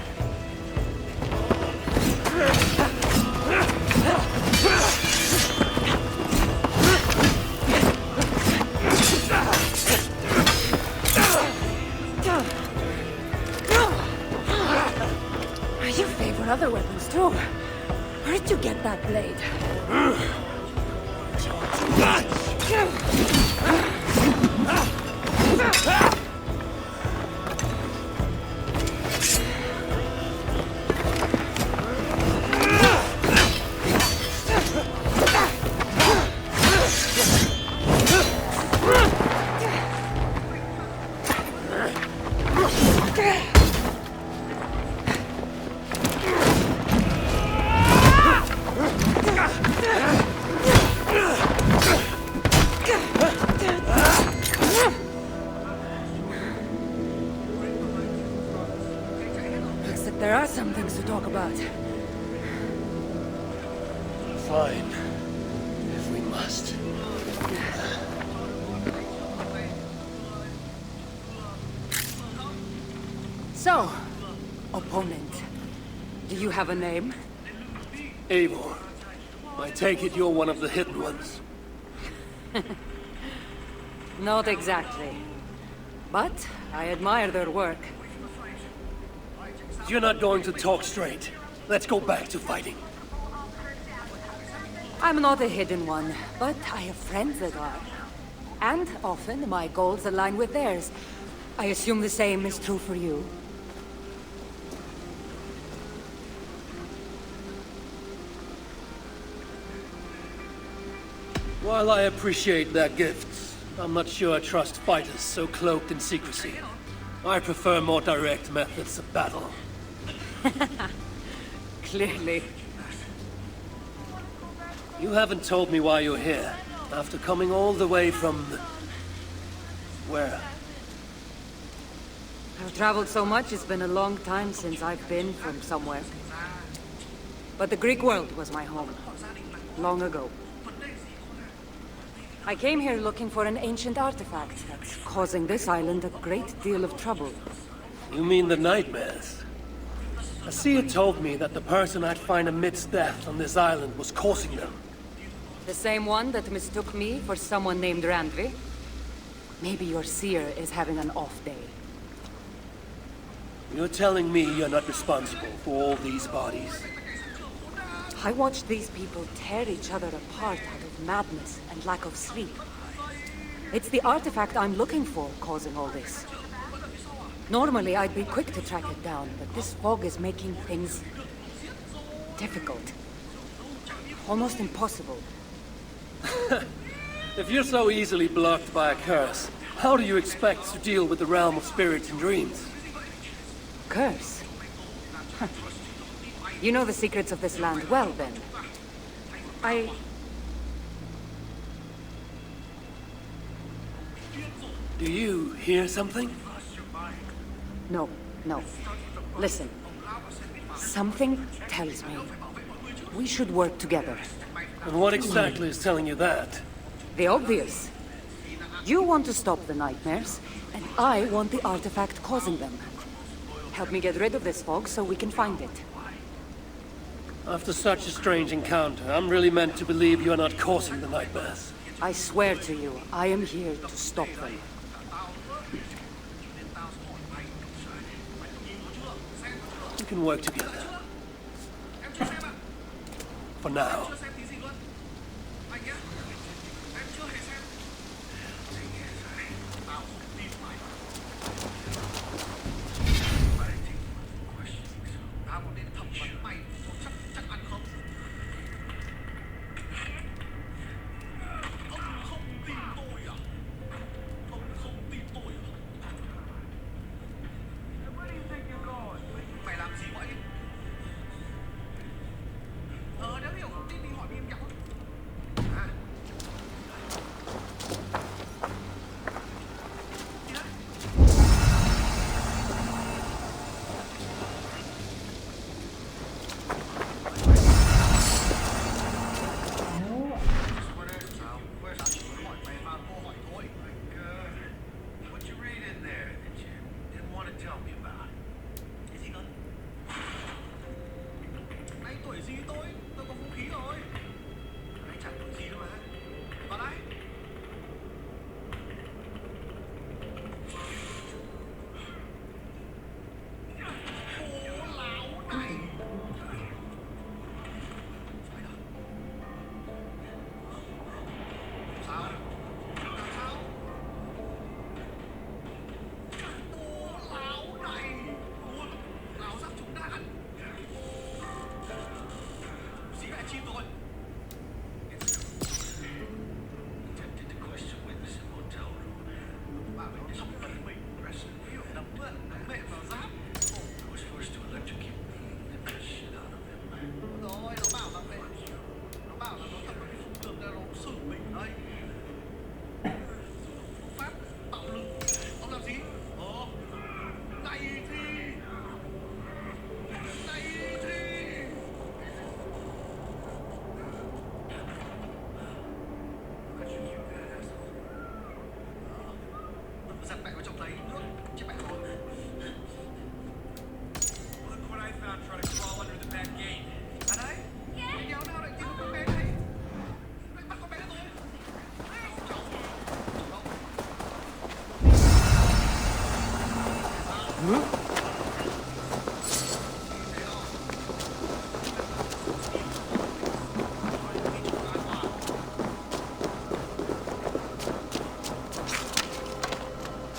You favor other weapons too. Where did you get that blade? Looks like there are some things to talk about. Fine. If we must. So, opponent, do you have a name? Eivor. I take it you're one of the hidden ones. Not exactly. But I admire their work. You're not going to talk straight. Let's go back to fighting. I'm not a hidden one, but I have friends that are. And often my goals align with theirs. I assume the same is true for you. While I appreciate their gifts, I'm not sure I trust fighters so cloaked in secrecy. I prefer more direct methods of battle. Clearly. You haven't told me why you're here, after coming all the way from... where? I've traveled so much, it's been a long time since I've been from somewhere. But the Greek world was my home. Long ago. I came here looking for an ancient artifact that's causing this island a great deal of trouble. You mean the nightmares? A seer told me that the person I'd find amidst death on this island was causing them. The same one that mistook me for someone named Randvi? Maybe your seer is having an off day. You're telling me you're not responsible for all these bodies? I watched these people tear each other apart out of madness and lack of sleep. It's the artifact I'm looking for causing all this. Normally, I'd be quick to track it down, but this fog is making things... difficult. Almost impossible. If you're so easily blocked by a curse, how do you expect to deal with the realm of spirits and dreams? Curse? You know the secrets of this land well, then. Do you hear something? No. Listen. Something tells me we should work together. And what exactly is telling you that? The obvious. You want to stop the nightmares, and I want the artifact causing them. Help me get rid of this fog so we can find it. After such a strange encounter, I'm really meant to believe you are not causing the nightmares. I swear to you, I am here to stop them. We can work together. For now.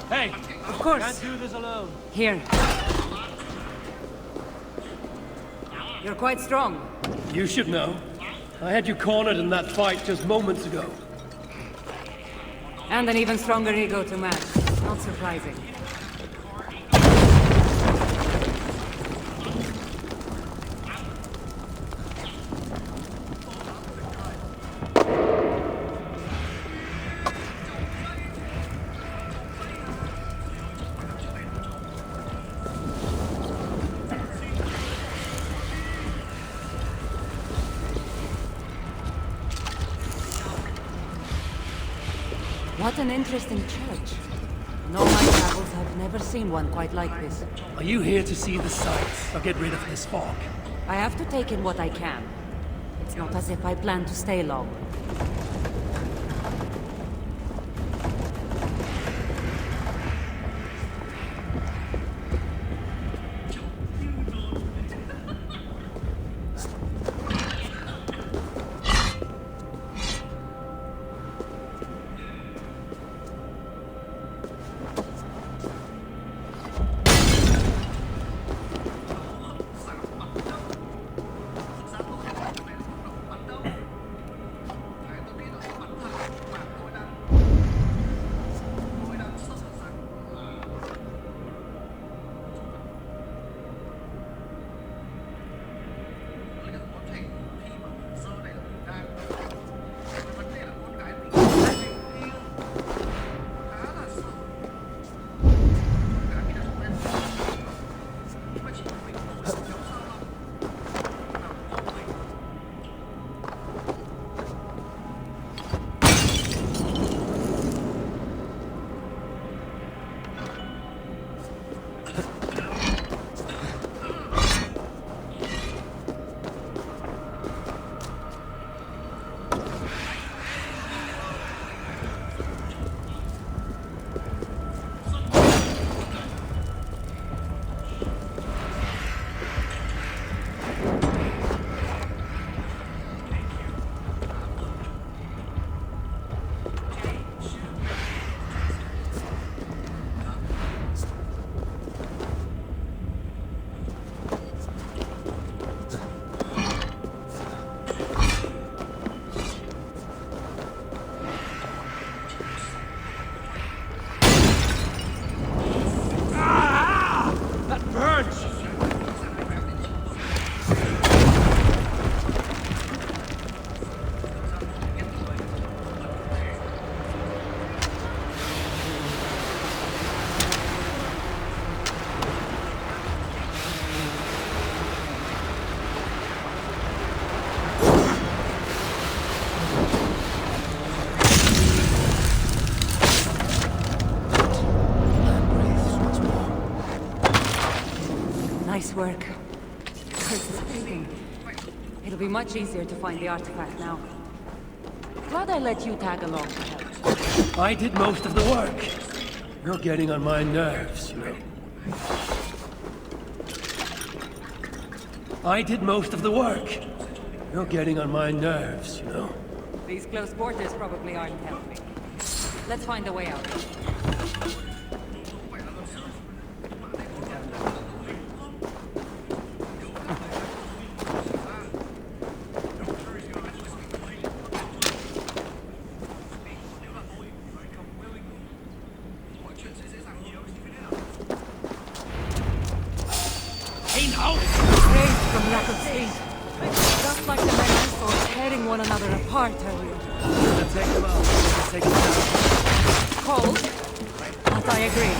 Hey! Of course! Can't do this alone. Here. You're quite strong. You should know. I had you cornered in that fight just moments ago. And an even stronger ego to match. Not surprising. What an interesting church. In all my travels, I've never seen one quite like this. Are you here to see the sights or get rid of this fog? I have to take in what I can. It's not as if I plan to stay long. work. Curse is fading. It'll be much easier to find the artifact now. Glad I let you tag along to help. I did most of the work. You're getting on my nerves, you know. I did most of the work. You're getting on my nerves, you know. These close quarters probably aren't helping. Let's find a way out. Just like the men I saw tearing one another apart earlier. Let's take them out. Let's take them out. Cold, but I agree.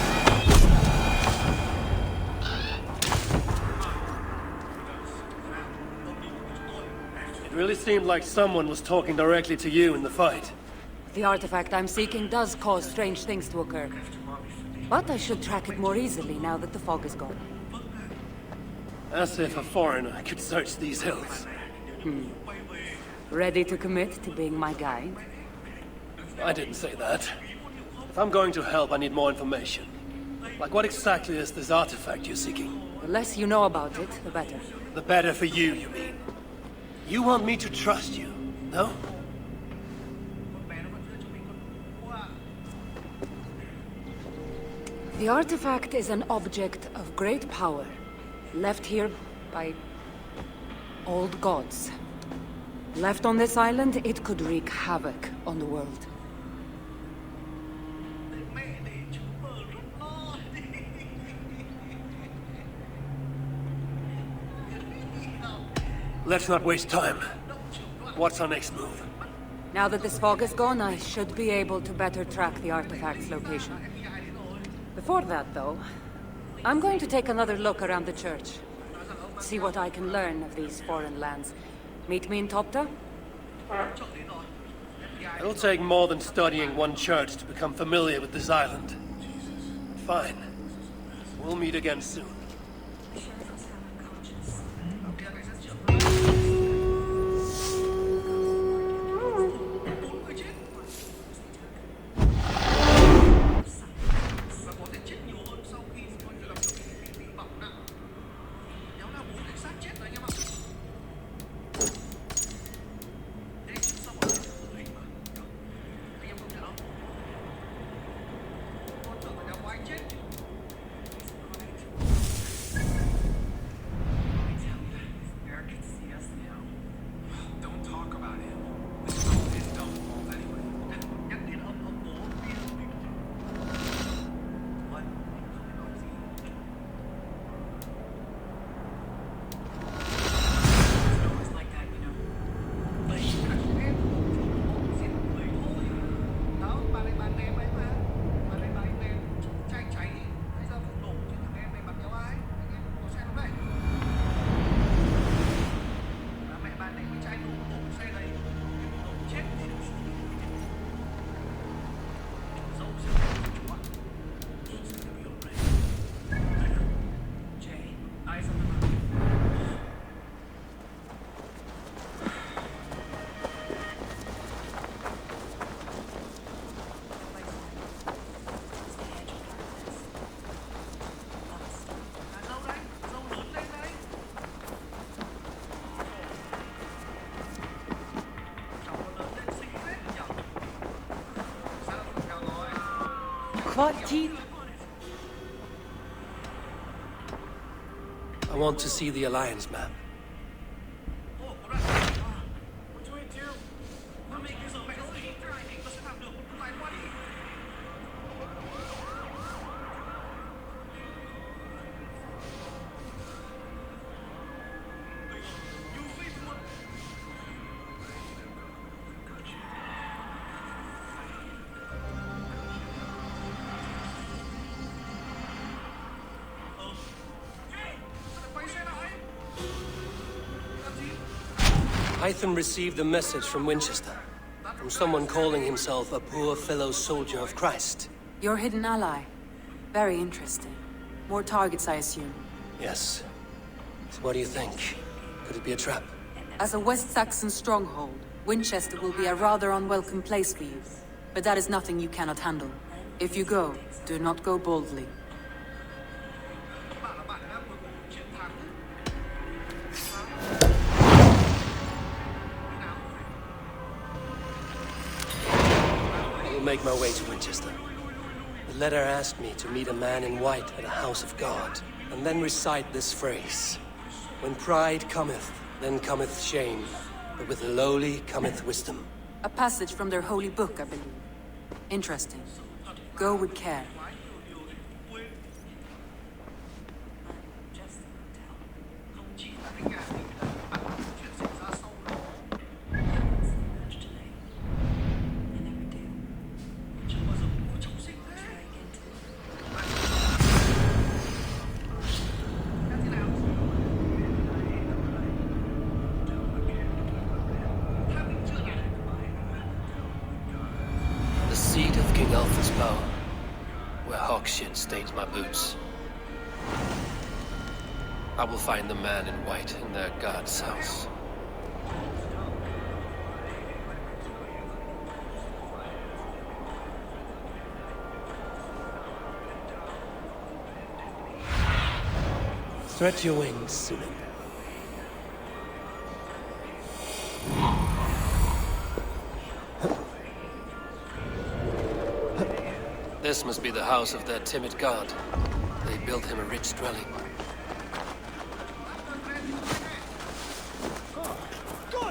It really seemed like someone was talking directly to you in the fight. The artifact I'm seeking does cause strange things to occur. But I should track it more easily now that the fog is gone. As if a foreigner could search these hills. Ready to commit to being my guide? I didn't say that. If I'm going to help, I need more information. Like, what exactly is this artifact you're seeking? The less you know about it, the better. The better for you, you mean? You want me to trust you, no? The artifact is an object of great power, left here by old gods. Left on this island, it could wreak havoc on the world. Let's not waste time. What's our next move? Now that this fog is gone, I should be able to better track the artifact's location. Before that, though, I'm going to take another look around the church. See what I can learn of these foreign lands. Meet me in Topta? It'll take more than studying one church to become familiar with this island. Fine. We'll meet again soon. I want to see the Alliance map. Hytham received a message from Winchester, from someone calling himself a poor fellow soldier of Christ. Your hidden ally. Very interesting. More targets, I assume. Yes. So what do you think? Could it be a trap? As a West Saxon stronghold, Winchester will be a rather unwelcome place for you. But that is nothing you cannot handle. If you go, do not go boldly. I will make my way to Winchester. The letter asked me to meet a man in white at a house of God, and then recite this phrase. When pride cometh, then cometh shame, but with the lowly cometh wisdom. A passage from their holy book, I believe. Interesting. Go with care. The seat of King Alpha's power, where hawk shit stains my boots. I will find the man in white in their god's house. Stretch your wings, Sunan. This must be the house of their timid god. They built him a rich dwelling.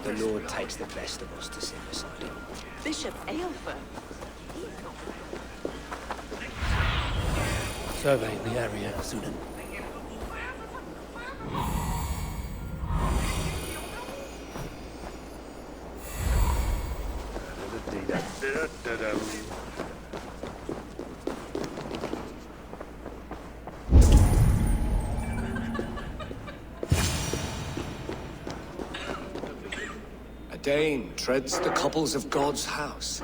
The Lord takes the best of us to sing a song. Bishop Aelfer. Survey the area, Sunan. A Dane treads the cobbles of God's house.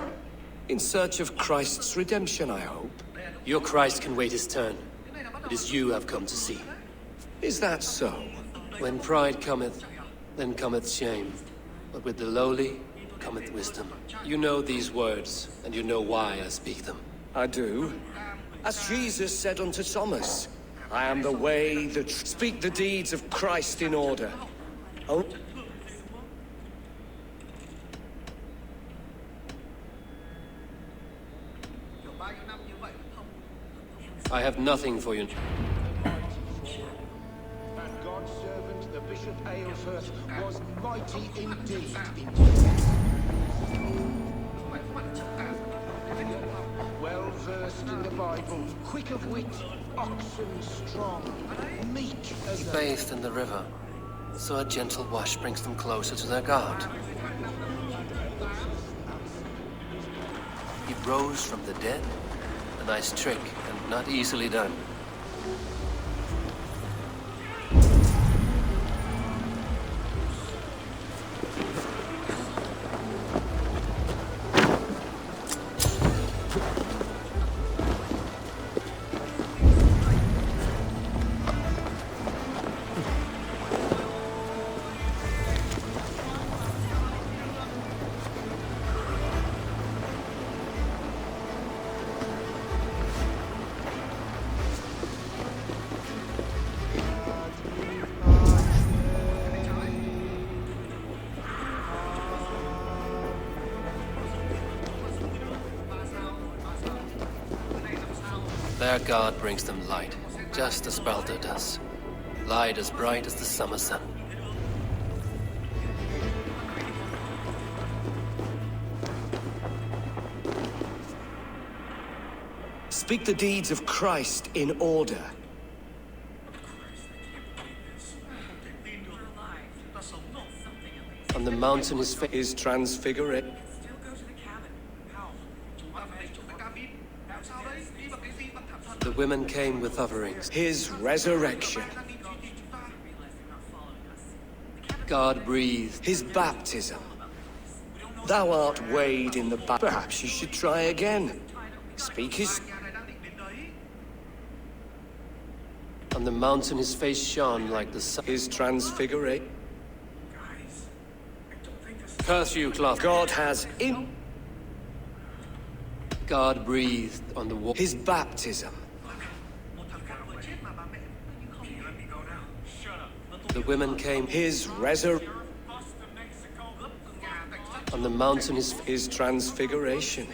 In search of Christ's redemption, I hope. Your Christ can wait his turn. It is you I've come to see. Is that so? When pride cometh, then cometh shame. But with the lowly cometh wisdom. You know these words, and you know why I speak them. I do. As Jesus said unto Thomas, I am the way, speak the deeds of Christ in order. Oh. I have nothing for you. And God's servant, the Bishop Aelfer, was mighty indeed well versed in the Bible, quick of wit, oxen strong, meek as He a... bathed in the river, so a gentle wash brings them closer to their God. He rose from the dead. A nice trick, and not easily done. Their God brings them light, just as Baldur does. Light as bright as the summer sun. Speak the deeds of Christ in order. On the mountain is transfigured. The women came with offerings. His resurrection. God breathed. His baptism. Thou art weighed in the Perhaps you should try again. Speak his... On the mountain his face shone like the sun. His transfiguration. Curse you, cloth. God has in... God breathed on the water. His baptism. The women came. His resurrection. On the mountain his transfiguration.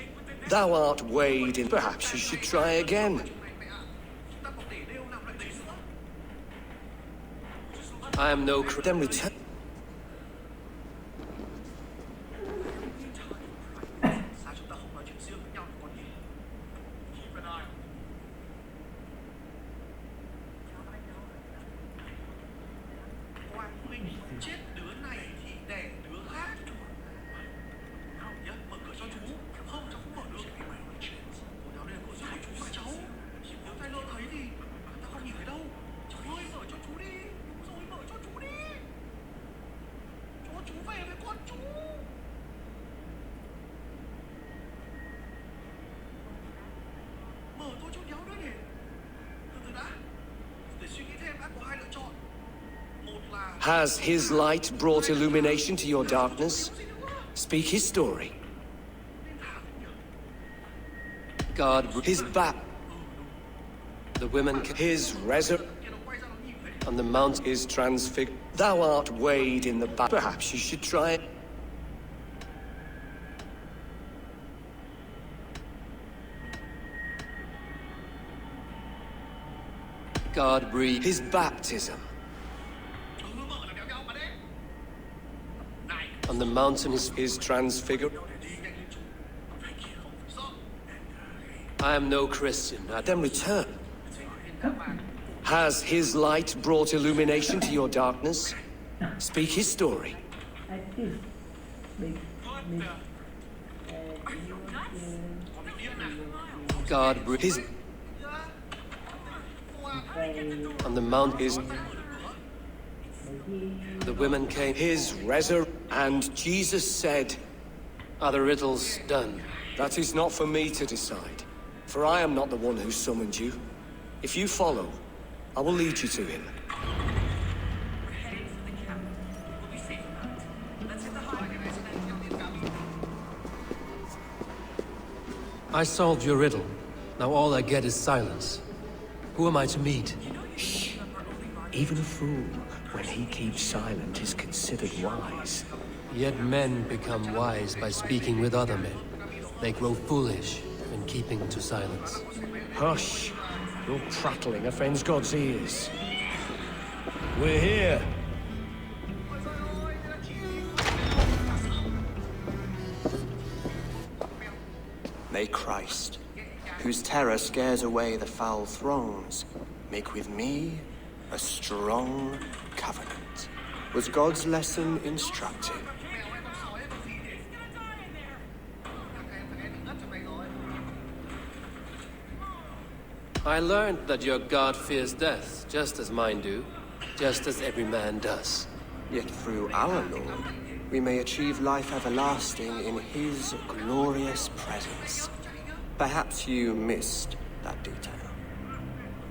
Thou art weighed in... Perhaps you should try again. I am no... Then return... Has his light brought illumination to your darkness? Speak his story. God... His back. The women... His resurrection. On the mount is transfigured. Thou art weighed in the back. Perhaps you should try it. God breathed. His baptism. On the mountain is transfigured. I am no Christian. Then return. Has his light brought illumination to your darkness? Speak his story. God breathed. His... On the mount is... The women came. His resurrection. And Jesus said... Are the riddles done? That is not for me to decide. For I am not the one who summoned you. If you follow, I will lead you to him. I solved your riddle. Now all I get is silence. Who am I to meet? Even a fool, when he keeps silent, is considered wise. Yet men become wise by speaking with other men. They grow foolish when keeping to silence. Hush! Your prattling offends God's ears. We're here. May Christ, whose terror scares away the foul thrones, make with me a strong covenant. Was God's lesson instructive? I learned that your God fears death, just as mine do, just as every man does. Yet through our Lord, we may achieve life everlasting in his glorious presence. Perhaps you missed that detail.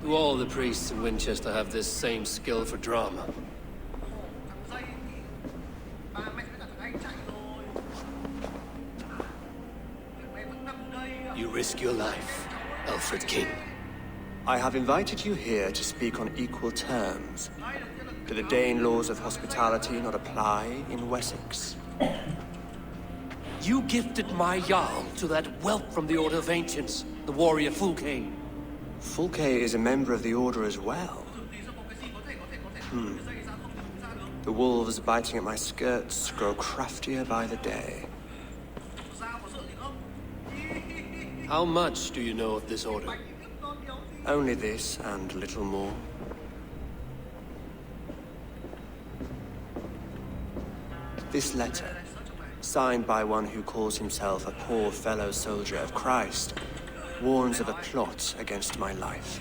Do all the priests in Winchester have this same skill for drama? You risk your life, Alfred King. I have invited you here to speak on equal terms. Do the Dane laws of hospitality not apply in Wessex? You gifted my Jarl to that whelp from the Order of Ancients, the warrior Fulke. Fulke is a member of the Order as well. The wolves biting at my skirts grow craftier by the day. How much do you know of this order? Only this and little more. This letter, signed by one who calls himself a poor fellow soldier of Christ, warns of a plot against my life.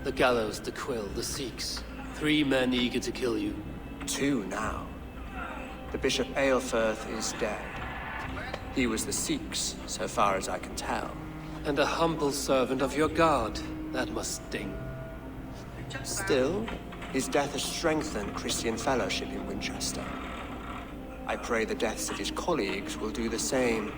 The gallows, the quill, the Sikhs. 3 men eager to kill you. 2 now. The Bishop Aelfirth is dead. He was the Sikhs, so far as I can tell. And a humble servant of your god. That must sting. Still, his death has strengthened Christian fellowship in Winchester. I pray the deaths of his colleagues will do the same.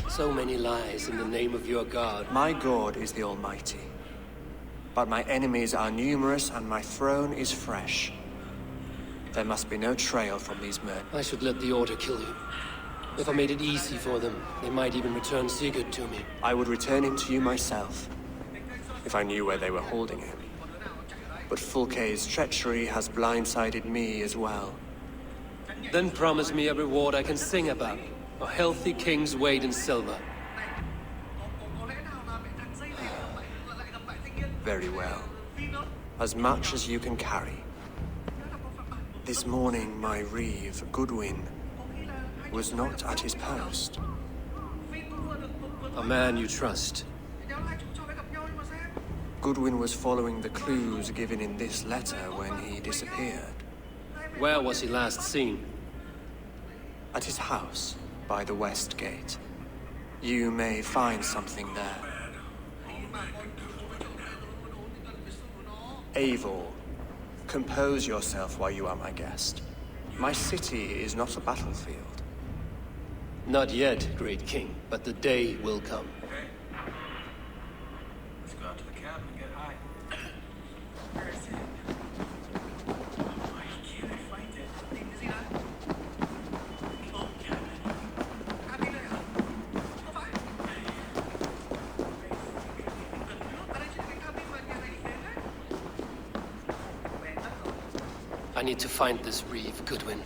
So many lies in the name of your god. My god is the Almighty. But my enemies are numerous and my throne is fresh. There must be no trail from these men. I should let the Order kill you. If I made it easy for them, they might even return Sigurd to me. I would return him to you myself, if I knew where they were holding him. But Fulke's treachery has blindsided me as well. Then promise me a reward I can sing about. A healthy king's weight in silver. Very well. As much as you can carry. This morning, my reeve, Goodwin, was not at his post. A man you trust. Goodwin was following the clues given in this letter when he disappeared. Where was he last seen? At his house, by the west gate. You may find something there. Eivor, compose yourself while you are my guest. My city is not a battlefield. Not yet, great king, but the day will come. Let's go out to the cabin and get high. I need to find this reeve, Goodwin.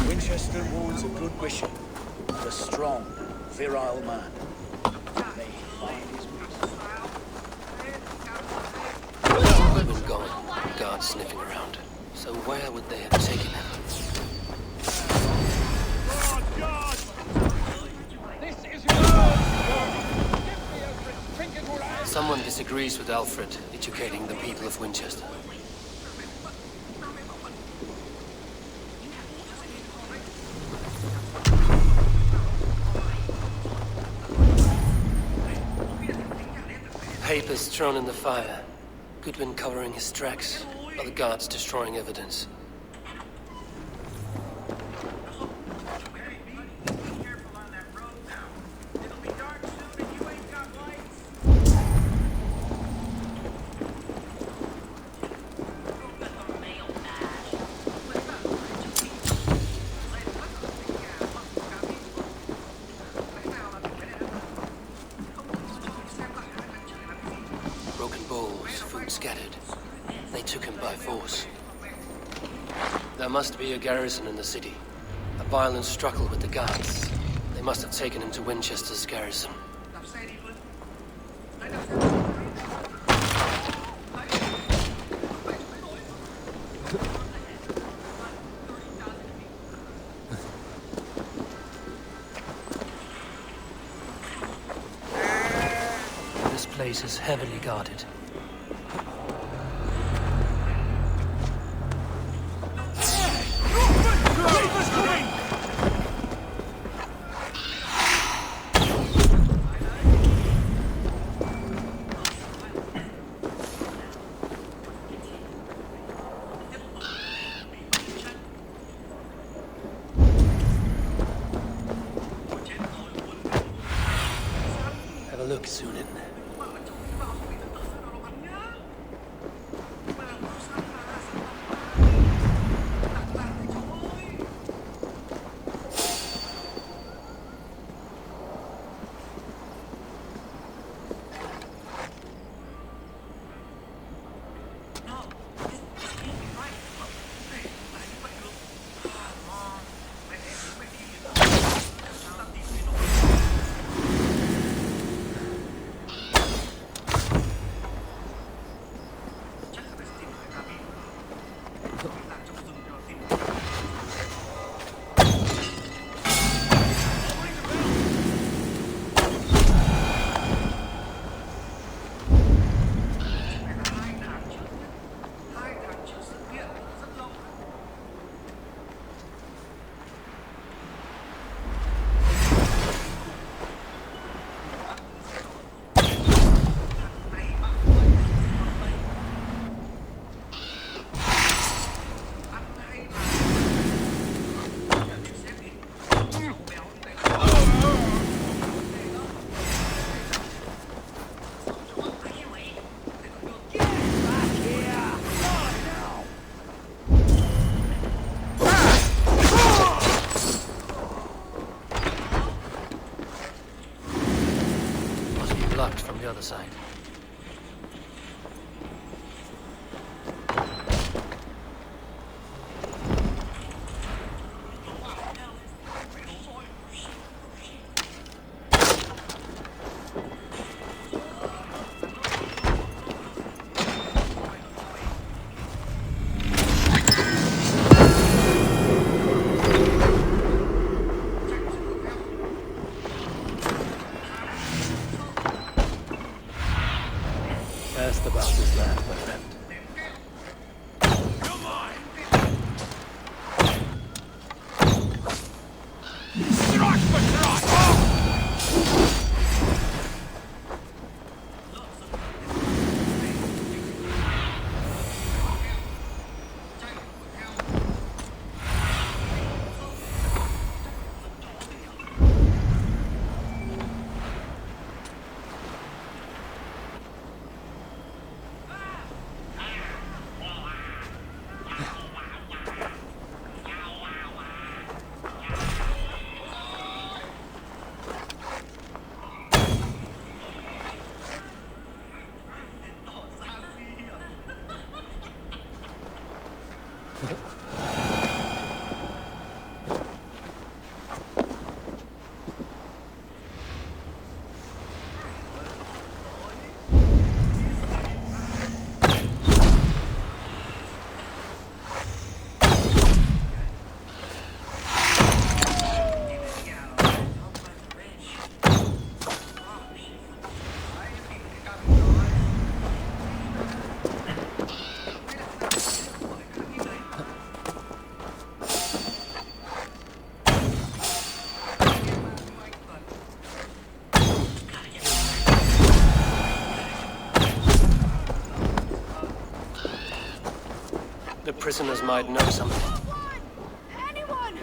Winchester warns a good bishop, and a strong, virile man. May he find his Goodwin gone, guards sniffing around. So where would they have taken him? Someone disagrees with Alfred, educating the people of Winchester. Papers thrown in the fire. Goodwin covering his tracks, other guards destroying evidence. Broken bowls, food scattered. They took him by force. There must be a garrison in the city. A violent struggle with the guards. They must have taken him to Winchester's garrison. This place is heavily guarded. Have a look, Sunan. Blocked from the other side. Asked about this land, my friend. The prisoners might know something. Anyone!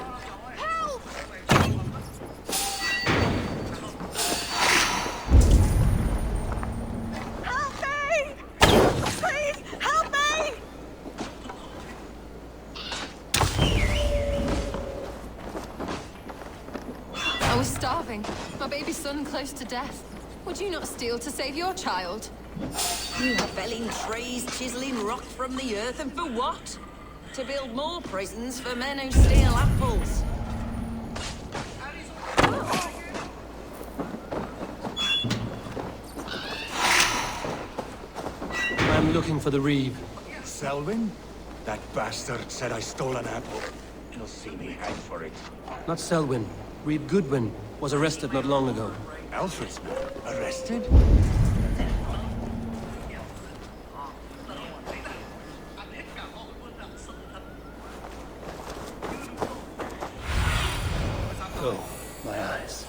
Help! Help me! Please, help me! I was starving. My baby son close to death. Would you not steal to save your child? You are felling trees, chiseling rock from the earth, and for what? To build more prisons for men who steal apples. looking for the Reeve? Selwyn? That bastard said I stole an apple. He'll see me head for it. Not Selwyn. Reeve Goodwin was arrested not long ago. Alfred's man? Arrested? Oh, my eyes.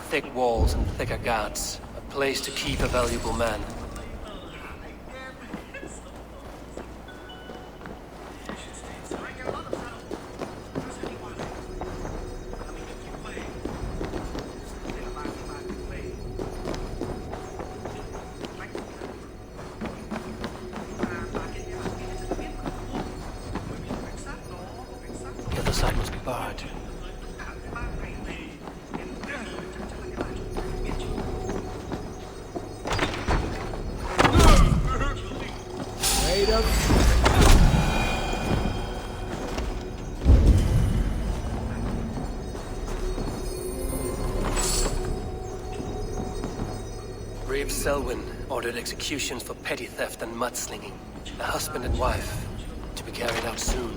Thick walls and thicker guards. A place to keep a valuable man. The other side must be barred. Reeve Selwyn ordered executions for petty theft and mudslinging. A husband and wife, to be carried out soon.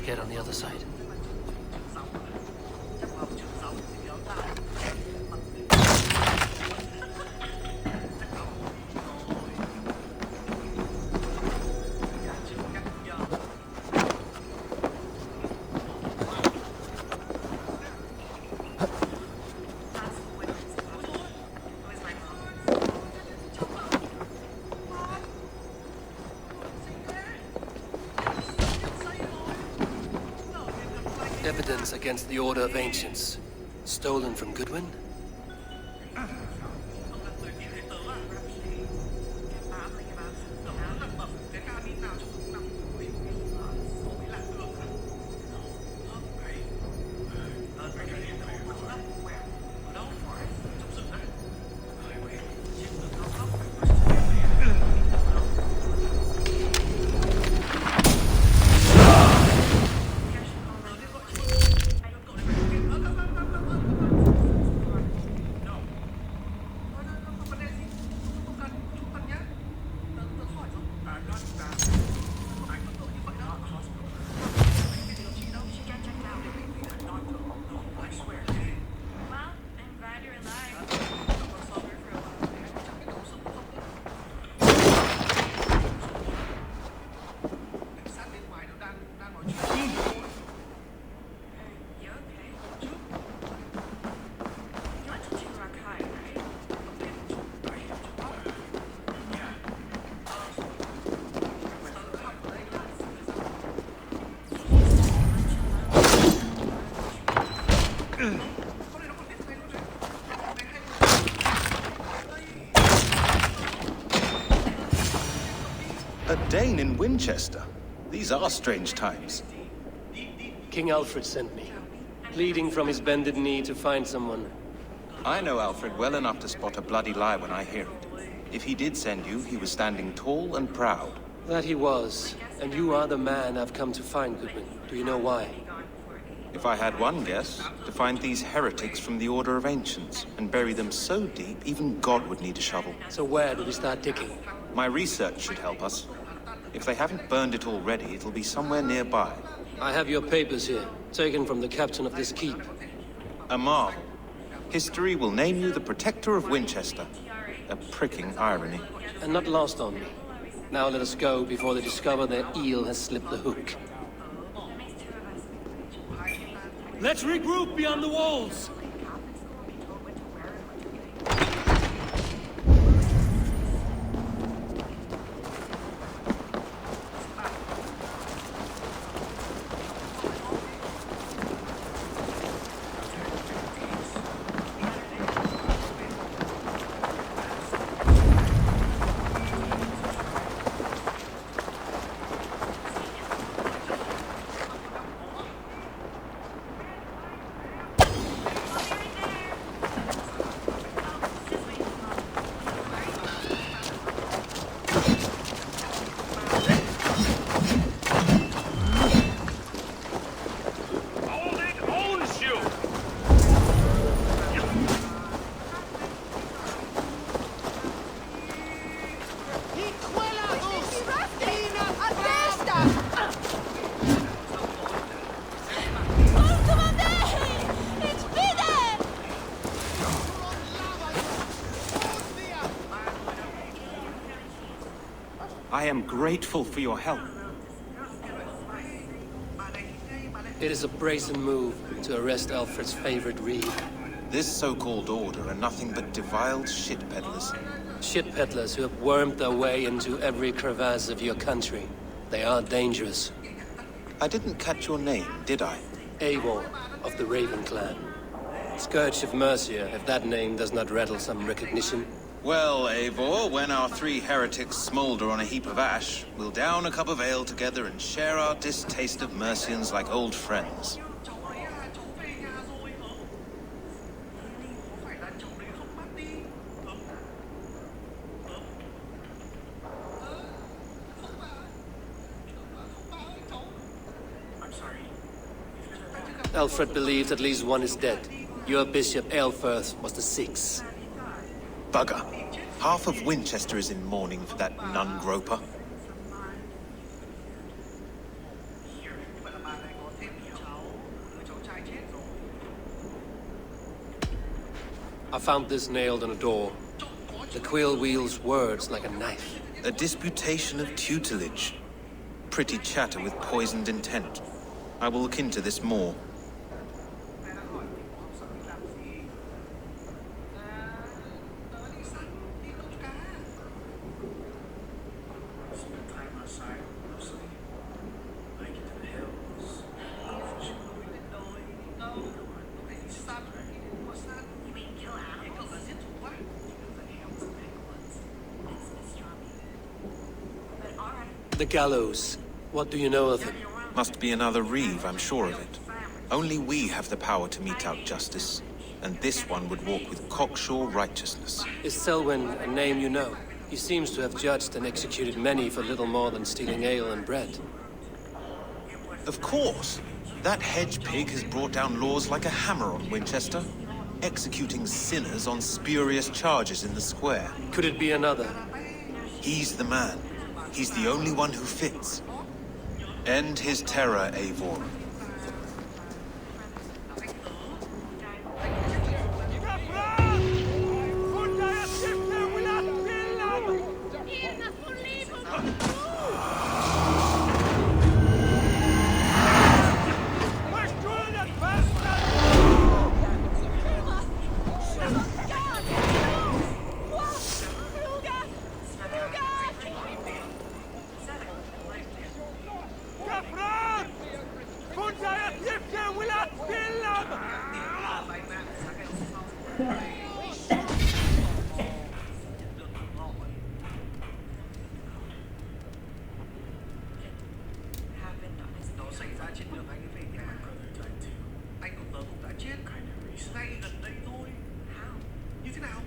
Get on the other side. Evidence against the Order of Ancients. Stolen from Goodwin? A Dane in Winchester? These are strange times. King Alfred sent me, pleading from his bended knee to find someone. I know Alfred well enough to spot a bloody lie when I hear it. If he did send you, he was standing tall and proud. That he was, and you are the man I've come to find, Goodman. Do you know why? If I had one guess, to find these heretics from the Order of Ancients, and bury them so deep, even God would need a shovel. So where do we start digging? My research should help us. If they haven't burned it already, it'll be somewhere nearby. I have your papers here, taken from the captain of this keep. A marvel. History will name you the Protector of Winchester. A pricking irony. And not lost on me. Now let us go before they discover their eel has slipped the hook. Let's regroup beyond the walls! I am grateful for your help. It is a brazen move to arrest Alfred's favorite reed. This so-called order are nothing but deviled shit peddlers. Shit peddlers who have wormed their way into every crevasse of your country. They are dangerous. I didn't catch your name, did I? Eivor, of the Raven clan. Scourge of Mercia, if that name does not rattle some recognition. Well, Eivor, when our three heretics smolder on a heap of ash, we'll down a cup of ale together and share our distaste of Mercians like old friends. Alfred believes at least one is dead. Your bishop, Aelfirth, was the sixth. Bugger. Half of Winchester is in mourning for that nun-groper. I found this nailed on a door. The quill wields words like a knife. A disputation of tutelage. Pretty chatter with poisoned intent. I will look into this more. The gallows. What do you know of it? Must be another Reeve, I'm sure of it. Only we have the power to mete out justice. And this one would walk with cocksure righteousness. Is Selwyn a name you know? He seems to have judged and executed many for little more than stealing ale and bread. Of course. That hedge pig has brought down laws like a hammer on Winchester. Executing sinners on spurious charges in the square. Could it be another? He's the man. He's the only one who fits. End his terror, Eivor. trên đường anh ấy về nhà. Anh của tớ cũng đã chết ngay gần đây thôi. Như thế nào?